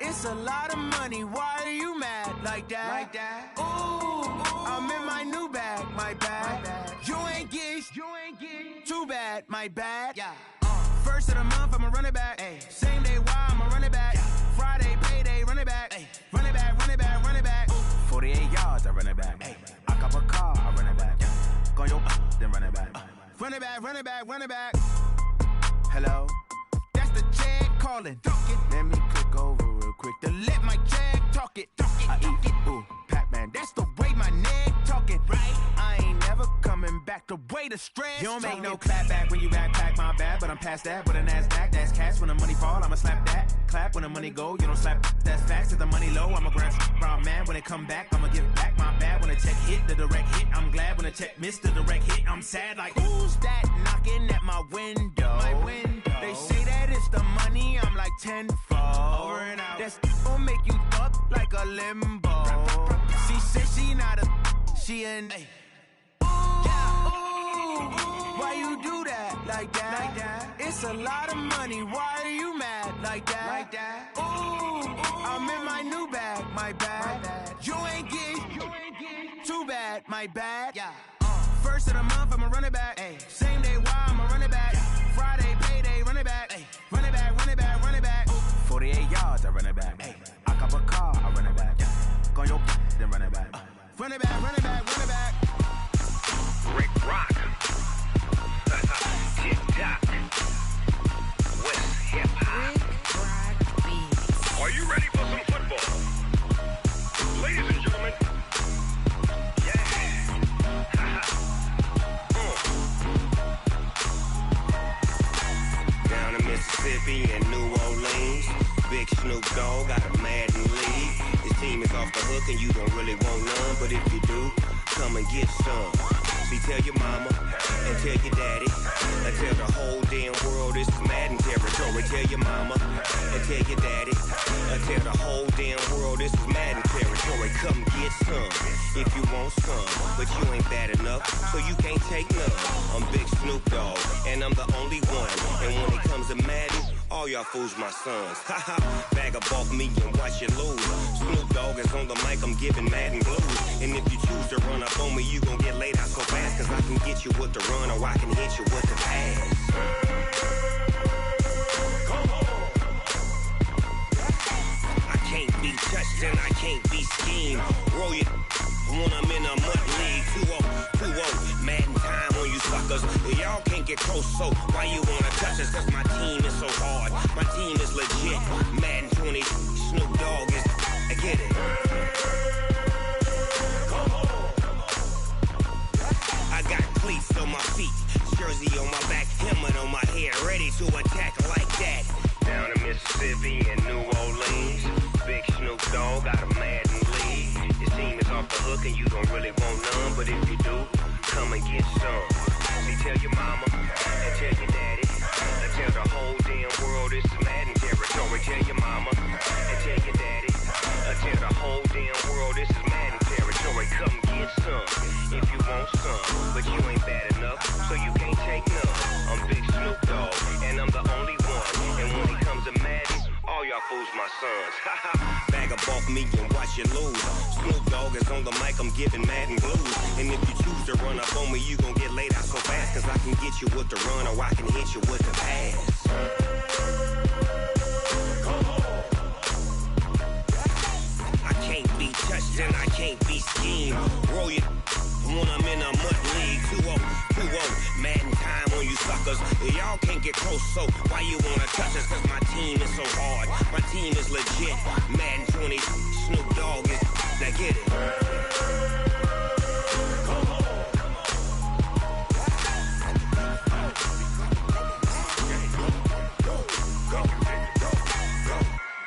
It's a lot of money, why are you mad like that? Ooh, I'm in my new bag, my bad. You ain't get too bad, my bad. First of the month, I'ma run it back. Same day, why I'ma run it back. Friday, payday, run it back. Run it back, run it back, run it back. 48 yards, I run it back. I cop a car, I run it back. Go yo, then run it back. Run it back, run it back, run it back. Hello? That's the check calling. Let me click over real quick to let my check talk it. I eat it, ooh, Pac-Man, that's the way my neck talking. Right? I ain't never coming back the way the stress. You don't make no clap back when you backpack, my bad, but I'm past that with a NASDAQ. That's cash when the money fall, I'ma slap that. Clap when the money go, you don't slap. That's facts. If the money low, I'ma grab brown man. When it come back, I'ma give back my bad. When the check hit, the direct hit, I'm glad. When the check missed the direct hit, I'm sad. Like, who's that knocking at my window? My window. They say that it's the money, I'm like tenfold. Over and out. That's gon' make you up like a limbo. She said she not a, she an A. Why you do that like that? It's a lot of money, why are you mad like that? Ooh, I'm in my new bag, my bad. You ain't get too bad, my bad. First of the month, I'ma run it back. Same day, why I'ma run it back. Friday, payday, run it back. Run it back, run it back, run it back. 48 yards, I run it back. I cop a car, I run it back. Go yo, then run it back. Run it back, run it back, run it back. Rick Rock. TikTok. West Hip Hop. Are you ready for some football? Ladies and gentlemen. Down in Mississippi and New Orleans, Big Snoop Dogg got a Madden league. His team is off the hook and you don't really want none, but if you do, come and get some. See, tell your mama and tell your daddy and tell the whole damn world this is Madden territory. Tell your mama and tell your daddy and tell the whole damn world this is Madden territory. Come get some if you want some, but you ain't bad enough, so you can't take none. I'm Big Snoop Dogg and I'm the only one. And when it comes to Madden, all y'all fools my sons. Haha, bag up off me and watch you lose. Snoop Dogg is on the mic, I'm giving Madden blues. And if you choose to run up on me, you gon' get laid out so fast. Cause I can get you with the run or I can hit you with the pass. I can't be touched and I can't be schemed. Roll it when I'm in a mud league. 2-0, Madden time on you suckers. Y'all can't get close, so why you wanna touch us? Cause my team is so hard, my team is legit. Madden 20, Snoop Dogg is, I get it. I got cleats on my feet, jersey on my back, helmet on my head, ready to attack like that. Down in Mississippi and New Orleans, Big Snoop Dogg got a Madden league. His team is off the hook and you don't really want none, but if you do, come and get some. See, tell your mama and tell your daddy and tell the whole damn world this is Madden territory. Tell your mama and tell your daddy and tell the whole damn world this is Madden territory. Come get some if you want some, but you ain't bad enough, so you can't take none. I'm Big Snoop Dogg and I'm the only one. And when it comes to Madden, all y'all fools my sons. Bag up off me and watch you lose. Snoop Dogg is on the mic, I'm giving Madden blues. And if you choose to run up on me, you gon' get laid out so fast. Cause I can get you with the run or I can hit you with the pass. I can't be touched touch, then I can't be schemed. Roll your when I'm in a mud league. 2-0, Madden time on you suckers. Y'all can't get close, so why you wanna touch us? Cause my team is so hard, my team is legit. Madden 20, Snoop Dogg is, now get it.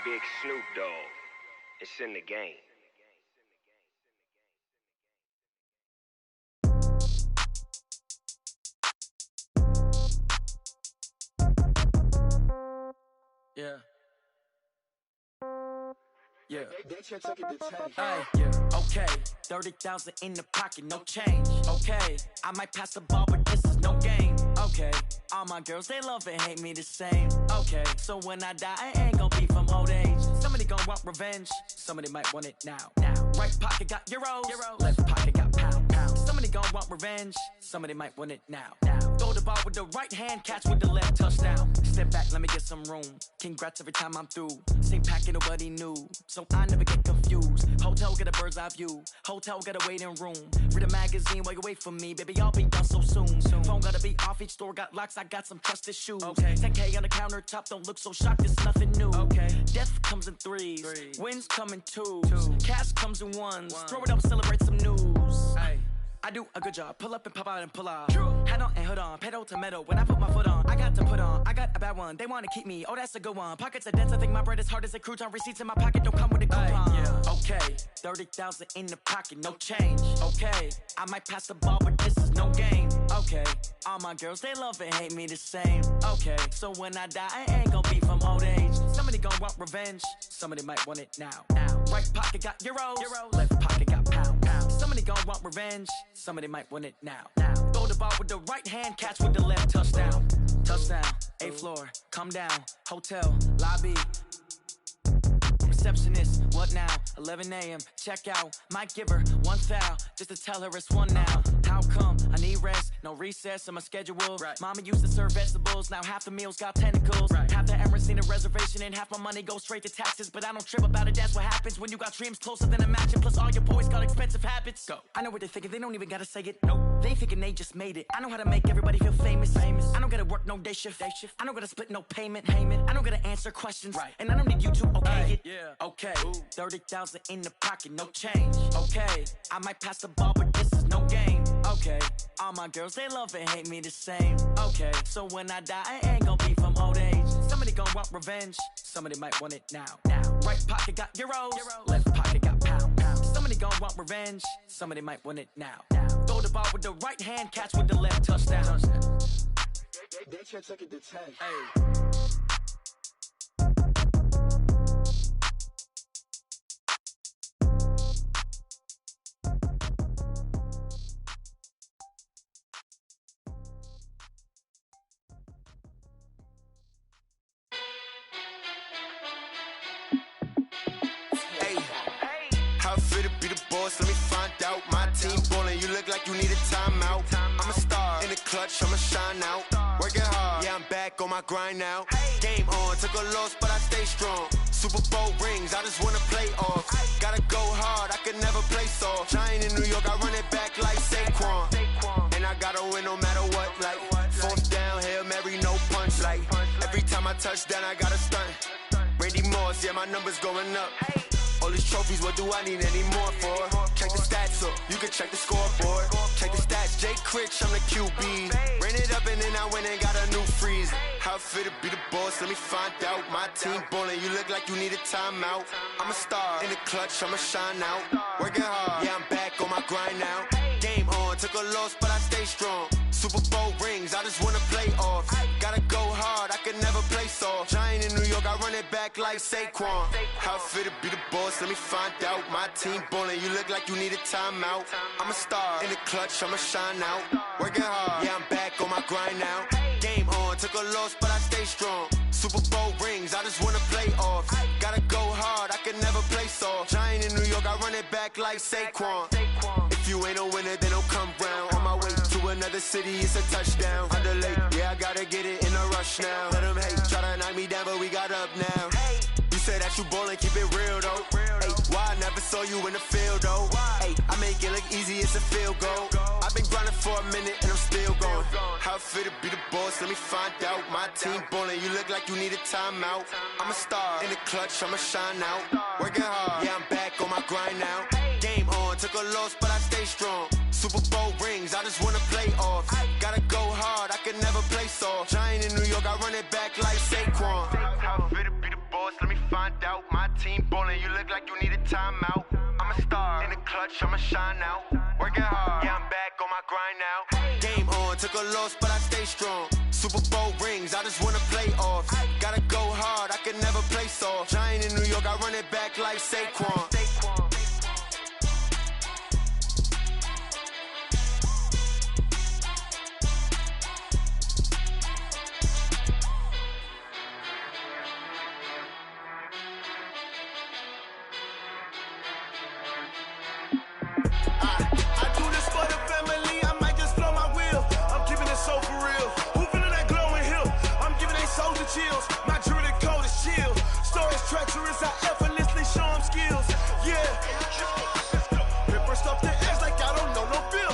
Big Snoop Dogg, it's in the game. Yeah. Yeah. Hey, yeah. Okay. 30,000 in the pocket, no change. Okay. I might pass the ball, but this is no game. Okay. All my girls, they love and hate me the same. Okay. So when I die, I ain't gonna be from old age. Somebody gonna want revenge. Somebody might want it now. Right pocket got euros. Left pocket got pound. Somebody gonna want revenge. Somebody might want it now. Throw the ball with the right hand, catch with the left, touchdown. Step back, let me get some room. Congrats every time I'm through. Same packet, nobody knew. So I never get confused. Hotel get a bird's eye view. Hotel get a waiting room. Read a magazine while you wait for me. Baby, I'll be done so soon. Phone gotta be off, each store got locks. I got some trusted shoes. Okay. 10K on the countertop, don't look so shocked, it's nothing new. Okay. Death comes in threes. Wins come in twos. Cash comes in ones. Throw it up, celebrate some news. Hey. I do a good job, pull up and pop out and pull out. True. Hat on and hood on, pedal to metal. When I put my foot on, I got to put on. I got a bad one, they want to keep me. Oh, that's a good one. Pockets are dense, I think my bread is hard as a crouton. Receipts in my pocket don't come with a coupon. Yeah. Okay, 30,000 in the pocket, no change. Okay, I might pass the ball, but this is no game. Okay, all my girls, they love and hate me the same. Okay, so when I die, I ain't gonna be from old age. Somebody gonna want revenge, somebody might want it now. Right pocket got euros. Left pocket got pound. Somebody gonna want revenge, somebody might want it now. Throw the ball with the right hand, catch with the left, touchdown. Touchdown, 8th floor, come down, hotel, lobby. Receptionist, what now? 11 a.m., check out. Might give her one foul, just to tell her it's one now. How come? I need rest, no recess in my schedule. Right. Mama used to serve vegetables, now half the meals got tentacles. Right. Half the Emirates need a reservation and half my money goes straight to taxes. But I don't trip about it, that's what happens when you got dreams closer than a matching. Plus all your boys got expensive habits. Go. I know what they're thinking, they don't even gotta say it. Nope. They thinking they just made it. I know how to make everybody feel famous. I don't gotta work no day shift. I don't gotta split no payment. I don't gotta answer questions. Right. And I don't need you to okay it. Yeah. Okay, 30,000 in the pocket, no change. Okay, I might pass the ball, but this is no game. Okay, all my girls, they love and hate me the same. Okay, so when I die, I ain't gonna be from old age. Somebody gonna want revenge, somebody might want it now. Right pocket got euros. Left pocket got pound. Somebody gonna want revenge, somebody might want it now. Throw the ball with the right hand, catch with the left, touchdown. They can't take it to 10. Hey. Let me find out. My team ballin', you look like you need a timeout. I'm a star in the clutch, I'ma shine out. Working hard, yeah, I'm back on my grind now. Game on, took a loss, but I stay strong. Super Bowl rings, I just wanna play off. Gotta go hard, I could never play soft. Giant in New York, I run it back like Saquon. And I gotta win no matter what, like 4th down, Hail Mary, no punch. Like every time I touch down, I gotta stunt. Randy Moss, yeah, my numbers going up. All these trophies, what do I need any more for? Check the stats up, you can check the scoreboard. Check the stats, Jake Critch, I'm the QB. Ran it up and then I went and got a new freeze. How it fit to be the boss, let me find out. My team ballin', you look like you need a timeout. I'm a star in the clutch, I'ma shine out. Working hard, yeah, I'm back on my grind now. Game on, took a loss, but I stay strong. Super Bowl rings, I just wanna play off. Gotta go hard, I could never play soft. Giant in New York, I run it back like Saquon. How it fit to be the boss, let me find out. My team ballin', you look like you need a timeout. I'm a star in the clutch, I'ma shine out. Working hard, yeah, I'm back on my grind now. Game on, took a loss, but I stay strong. Super Bowl rings, I just wanna play off. Gotta go hard, I could never play soft. Giant in New York, I run it back like Saquon. If you ain't a winner, then don't come round. On my way to another city, it's a touchdown. Underlay, yeah, I gotta get it in a rush now. Let them hate, try to knock me down, but we got up now. You say that you ballin', keep it real though. Ay, why I never saw you in the field though? Ay, I make it look easy, it's a field goal. I've been grinding for a minute and I'm still going. How it feel to be the boss, let me find out. My team ballin', you look like you need a timeout. I'm a star in the clutch, I'ma shine out. Working hard, yeah, I'm back on my grind now. Game on, took a loss, but I stay strong. Super Bowl rings, I just wanna play off. Gotta go hard, I can never play soft. Giant in New York, I run it back like Saquon. How it feel to be the boss, let me find out. My team ballin', you look like you need a timeout. I'm a star in the clutch, I'ma shine out. Working hard, yeah, I'm back on my grind now. Game on, took a loss, but I stay strong. Super Bowl rings, I just wanna play off. Gotta go hard, I can never play soft. Giant in New York, I run it back like Saquon. Chills. My jewelry code is chill. Stories treacherous, I effortlessly show them skills. Yeah. Paper stuff the edge like I don't know no feel.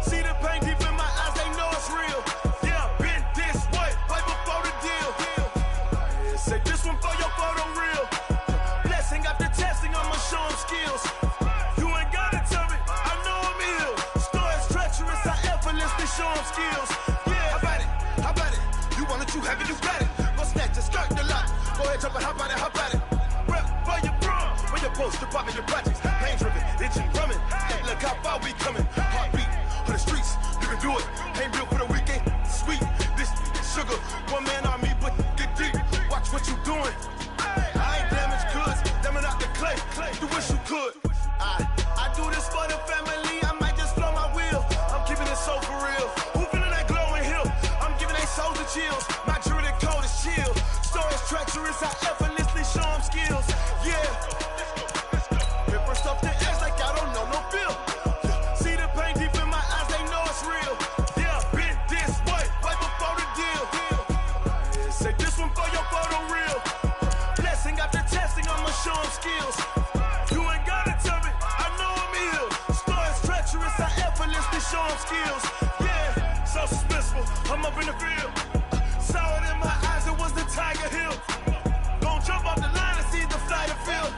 See the pain deep in my eyes, they know it's real. Yeah, been this way, right before the deal. Yeah, say this one for your photo real. Blessing after testing, I'ma show them skills. You ain't gotta tell me, I know I'm ill. Stories treacherous, I effortlessly show them skills. Yeah, how about it? You want it, you have it, you got it. Just start the lot. Go ahead, jump and hop on it, hop on it. Rep for your bro, for your post, to pop in your projects. Pain driven, itching, drumming. Hey, look how far we coming. Heartbeat for the streets, you can do it. Ain't built for the weekend. Sweet, this sugar. One man on me, but get deep. Watch what you doing. I ain't damaged goods, damn it out the clay. You wish you could. I do this for the family. I might just blow my wheel. I'm keeping it so for real. Who feeling that glowing hill? I'm giving they souls the chills. My jewelry code is chill. Stories treacherous, I effortlessly show them skills. Yeah. Paper stuff the edge like I don't know no feel. See the pain deep in my eyes, they know it's real. Yeah, been this way, right before the deal. Yeah, say this one for your photo real. Blessing after testing, I'ma show them skills. You ain't gotta tell me, I know I'm ill. Stories treacherous, I effortlessly show them skills. Yeah, so suspenseful, I'm up in the field. Saw it in my eyes, it was the Tiger Hill. Gon' jump off the line and see the flight of field.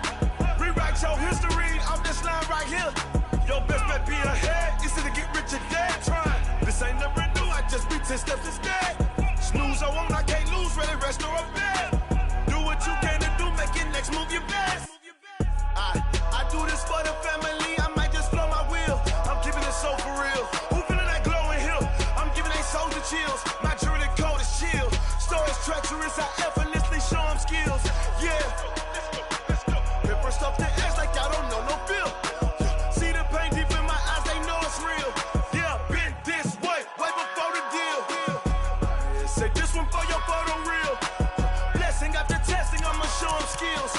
Rewrite your history off this line right here. Your best bet be ahead, easy to get rich or dead. Trying, this ain't never new, I just be 10 steps instead. Snooze I won't, I can't lose, ready, rest or a bed. Do what you can to do, make your next move your best. I do this for the family, I might just blow my wheel. I'm keeping it so for real. Who feeling that glowing hill? I'm giving they souls the chills. My jewelry code is chill. Stories treacherous, I effortlessly show them skills. Yeah. Paper stuff the edge like I don't know no feel. See the pain deep in my eyes, they know it's real. Yeah, been this way, right before the deal. Yeah, say this one for your photo real. Blessing after testing, I'ma show them skills.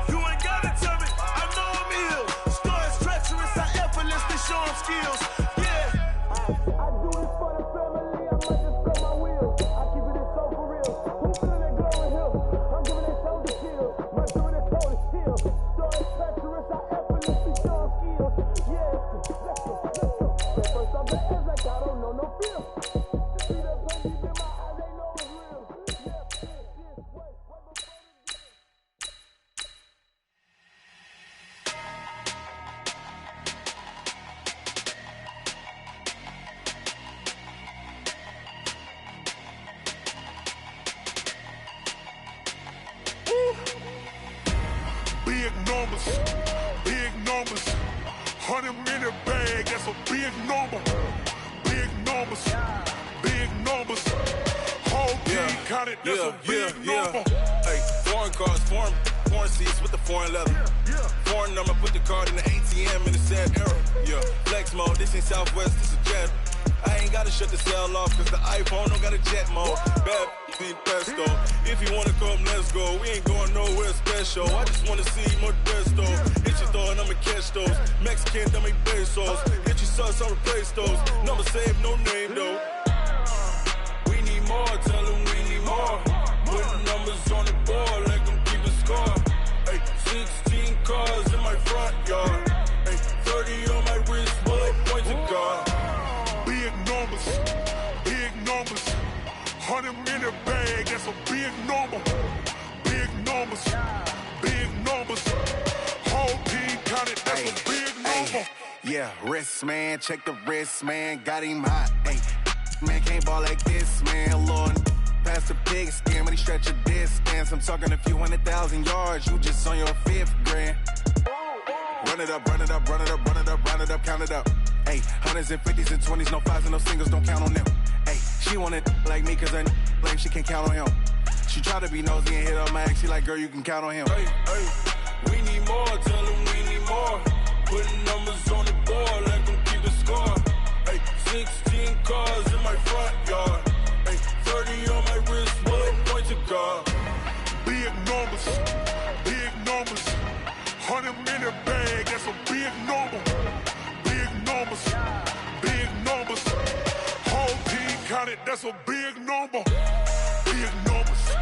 You ain't gotta tell me, I know I'm ill. Stories treacherous, I effortlessly show them skills. Yeah. I do it for the family, I might just blow my wheel. I keep it so for real. Who feeling that glowing hill? I'm giving it so the kill. My jewelry code is chill. Stories treacherous, I effortlessly show them skills. Yeah, let's go. First off the edge like I don't know no feel. See the pain deep in my eyes, they know it's real. Yeah, this way, right before the deal. Big numbers, big numbers. 100 minute bag, that's a big number. Big numbers, big numbers. Whole team counted, that's a big number. Hey, foreign cars, foreign seats with the foreign leather. Foreign number, put the card in the ATM in the sad era. Yeah, flex mode, this ain't Southwest, this is Jet. I ain't gotta shut the cell off, cause the iPhone don't got a jet mode. Bad be pesto. If you wanna come, let's go. We ain't going nowhere special. I just wanna see more Modesto. Hit your throw and I'ma catch those. Mexican, dummy pesos. Hit your sus, I'll replace those. Number saved, no name though. We need more, tell them we need more. Put numbers on the board, let them keep a score. 16 cars in my front yard. Hey, 30 on my wrist, bullet points of God. Big numbers, big numbers. 100 minute bag, that's a big number. Big numbers, big numbers. Whole team counted, that's a big number. Yeah, wrist man, check the wrist man, got him hot. Hey, man can't ball like this, man. Lord, past the pig skin when he stretch a distance. I'm talking a few 100,000 yards, you just on your 5th grand. Run it up, run it up, run it up, run it up, run it up, count it up. Hey, hundreds and 50s and 20s, no 5s and no singles, don't count on them. Hey, she want it like me cause her like she can't count on him. She try to be nosy and hit up my ex, she like, girl, you can count on him. Hey, we need more, tell them we need more. Putting numbers on the board, let them keep the score. Hey, 16 cars in my front yard. Hey, 30 on my wrist, bullet points of God. Big numbers, big numbers. 100 minute bag, that's a big number. Big numbers, big numbers. Whole team counted, that's a big number. Big numbers,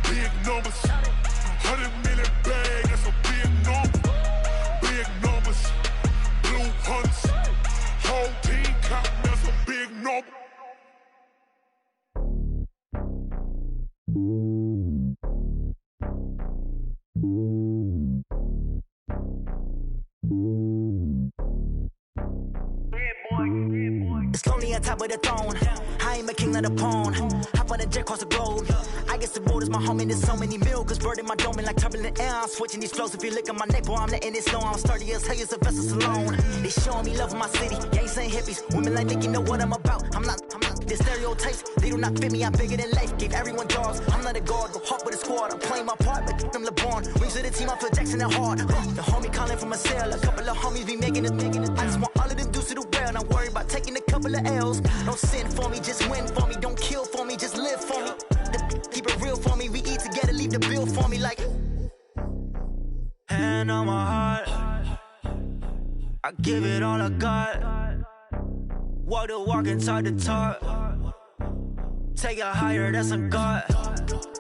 big numbers. 100 minute bag, that's a big number. Big numbers, blue hunts. Whole team counting, that's a big number. It's lonely on top of the throne. I ain't a king, not a pawn. Hop on a jet across the globe. I guess the world is my home and there's so many milkers. Bird in my dome and like turbulent air. I'm switching these flows. If you look at my neck, boy, I'm letting it slow. I'm sturdy as hell as a vessel alone. They showing me love in my city. Gangs ain't hippies. Women like think you know what I'm about. I'm not. The stereotypes, they do not fit me. I'm bigger than life. Gave everyone jobs. I'm not a guard. Go hard with a squad. I'm playing my part, but them LeBron. Rings to the team. I feel Jackson and hard. The homie calling from a cell. A couple of homies be making it. I just want all of them dudes to do well. Not worry about taking a couple of L's. Don't sin for me, just win for me. Don't kill for me, just live for me. Keep it real for me. We eat together, leave the bill for me like. Hand on my heart, I give it all I got. Walk the walk and talk the talk. Take it higher, that's a God.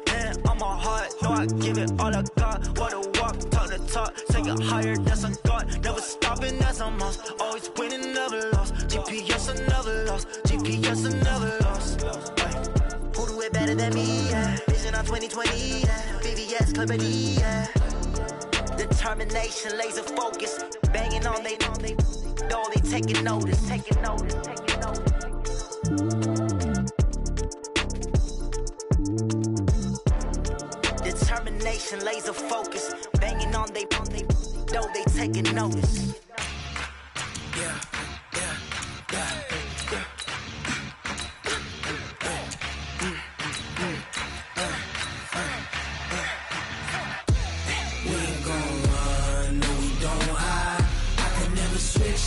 Hand on my heart, no, I give it all I got. Walk the walk, talk the talk. Take it higher, that's a God. Never stopping, that's a must. Always winning, never lost. GPS, I never lost. GPS, I never lost. Who do it better than me? Yeah. Vision on 2020. Yeah. VVS, Clarity. Yeah. Determination, laser focus. Banging on they know they taking notice. Taking notice. Taking notice. Determination, laser focus. Banging on they know they taking notice. Yeah.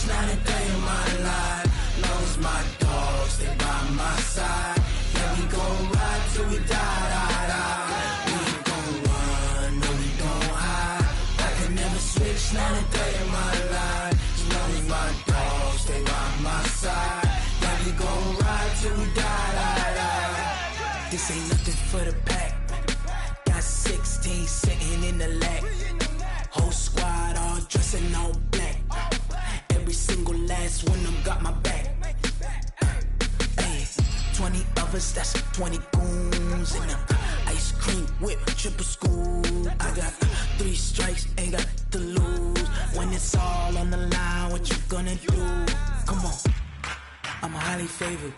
Not a day in my life. Lost my dogs, they by my side. Yeah, we gon' ride till we die. We ain't gon' run, no, we don't hide. I can never switch, not a day in my life. Lost my dogs, they by my side. Yeah, we gon' ride till we die. This ain't nothing for the pack. Got 16 sitting in the lap. Whole squad all dressing all black. Every single last one of them got my back. Hey, 20 of us, that's 20 goons in the ice cream whip, triple school. I got 3 strikes, ain't got to lose. When it's all on the line, what you gonna do? Come on, I'm highly favored.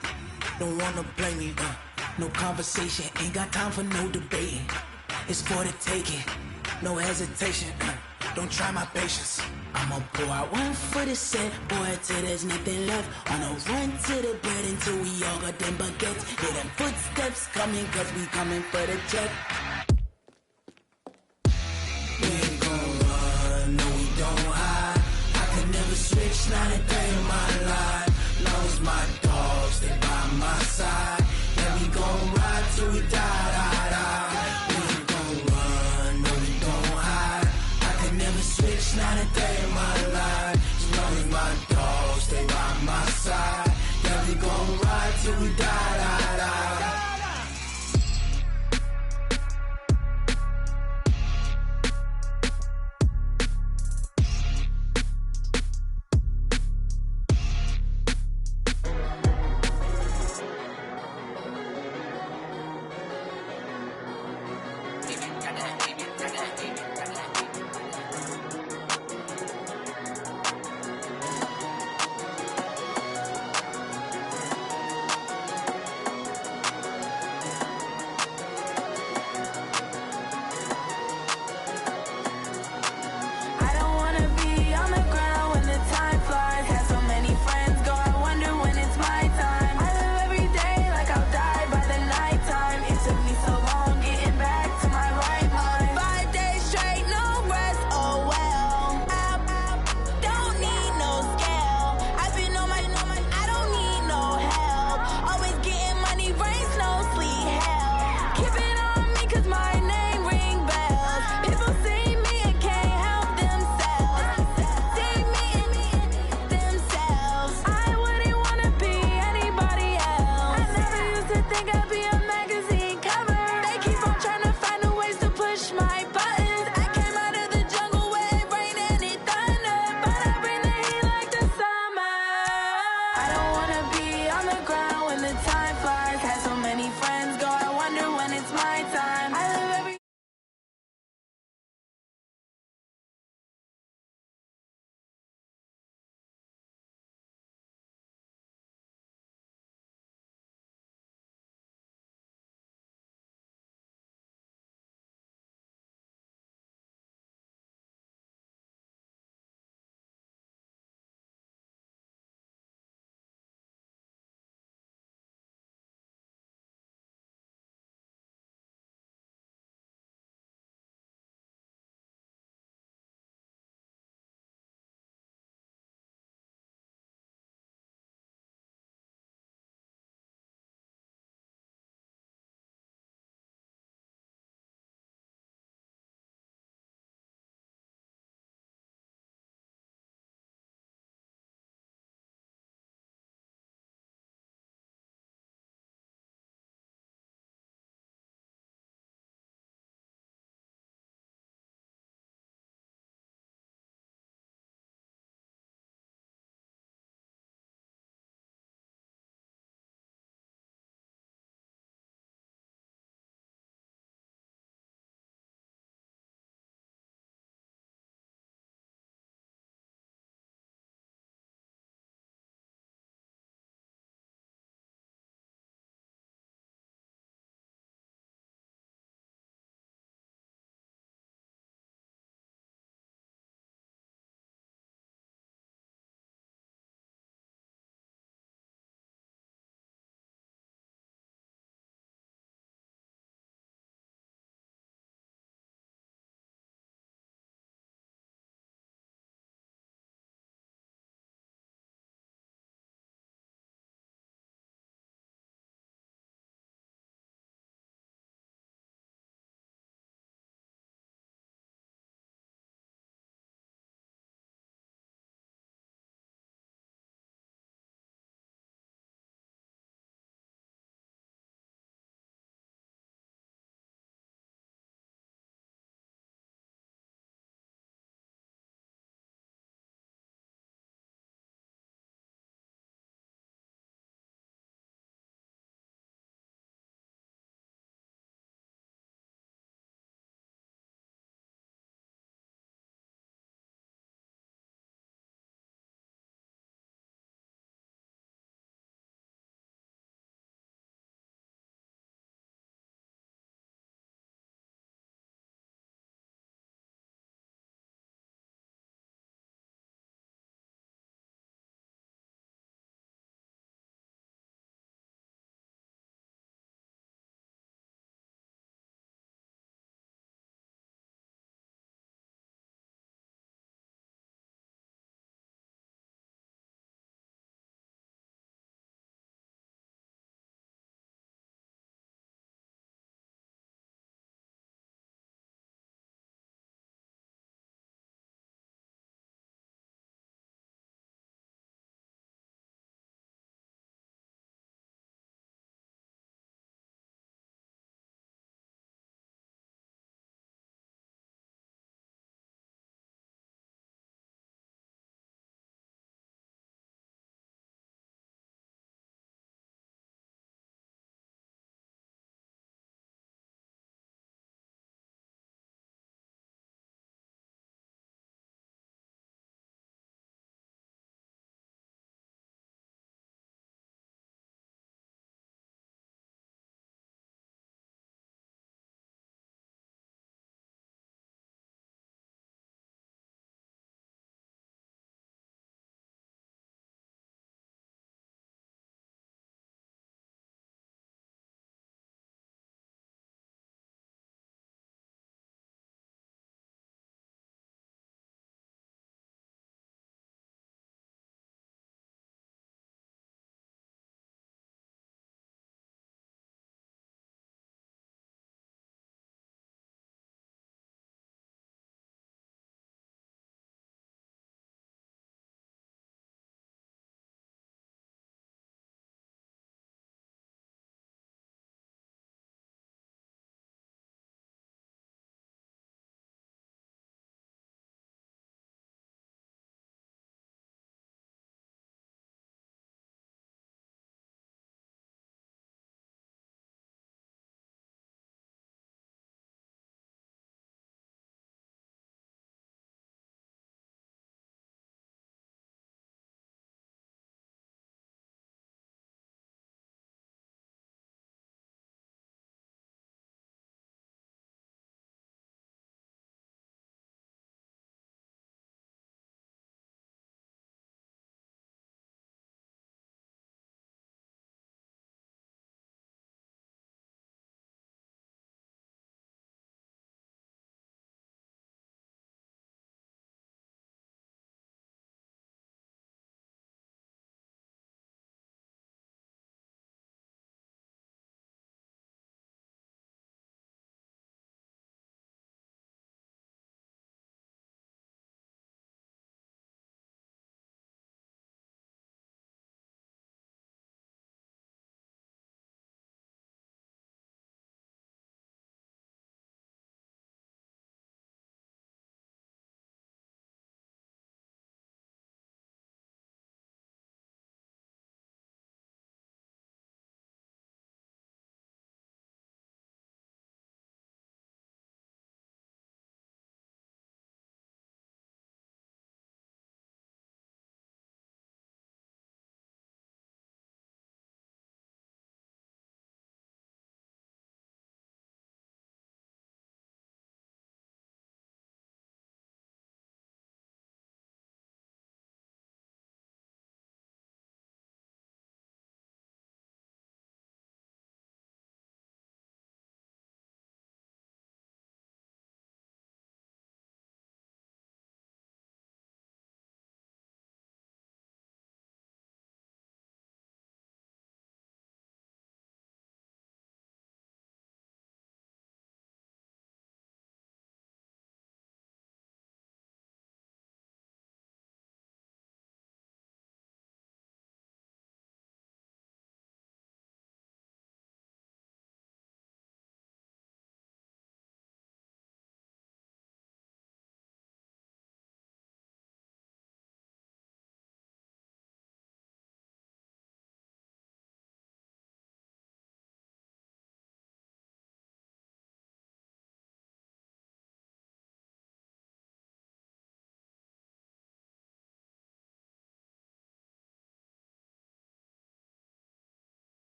Don't wanna blame me, no conversation, ain't got time for no debating. It's for the taking, no hesitation. Don't try my patience. I'ma pour out one for the set, boy, till there's nothing left. On a run to the bed until we all got them baguettes. Hear them footsteps coming, cause we coming for the check. We ain't gon' run, no, we don't hide. I can never switch, not a day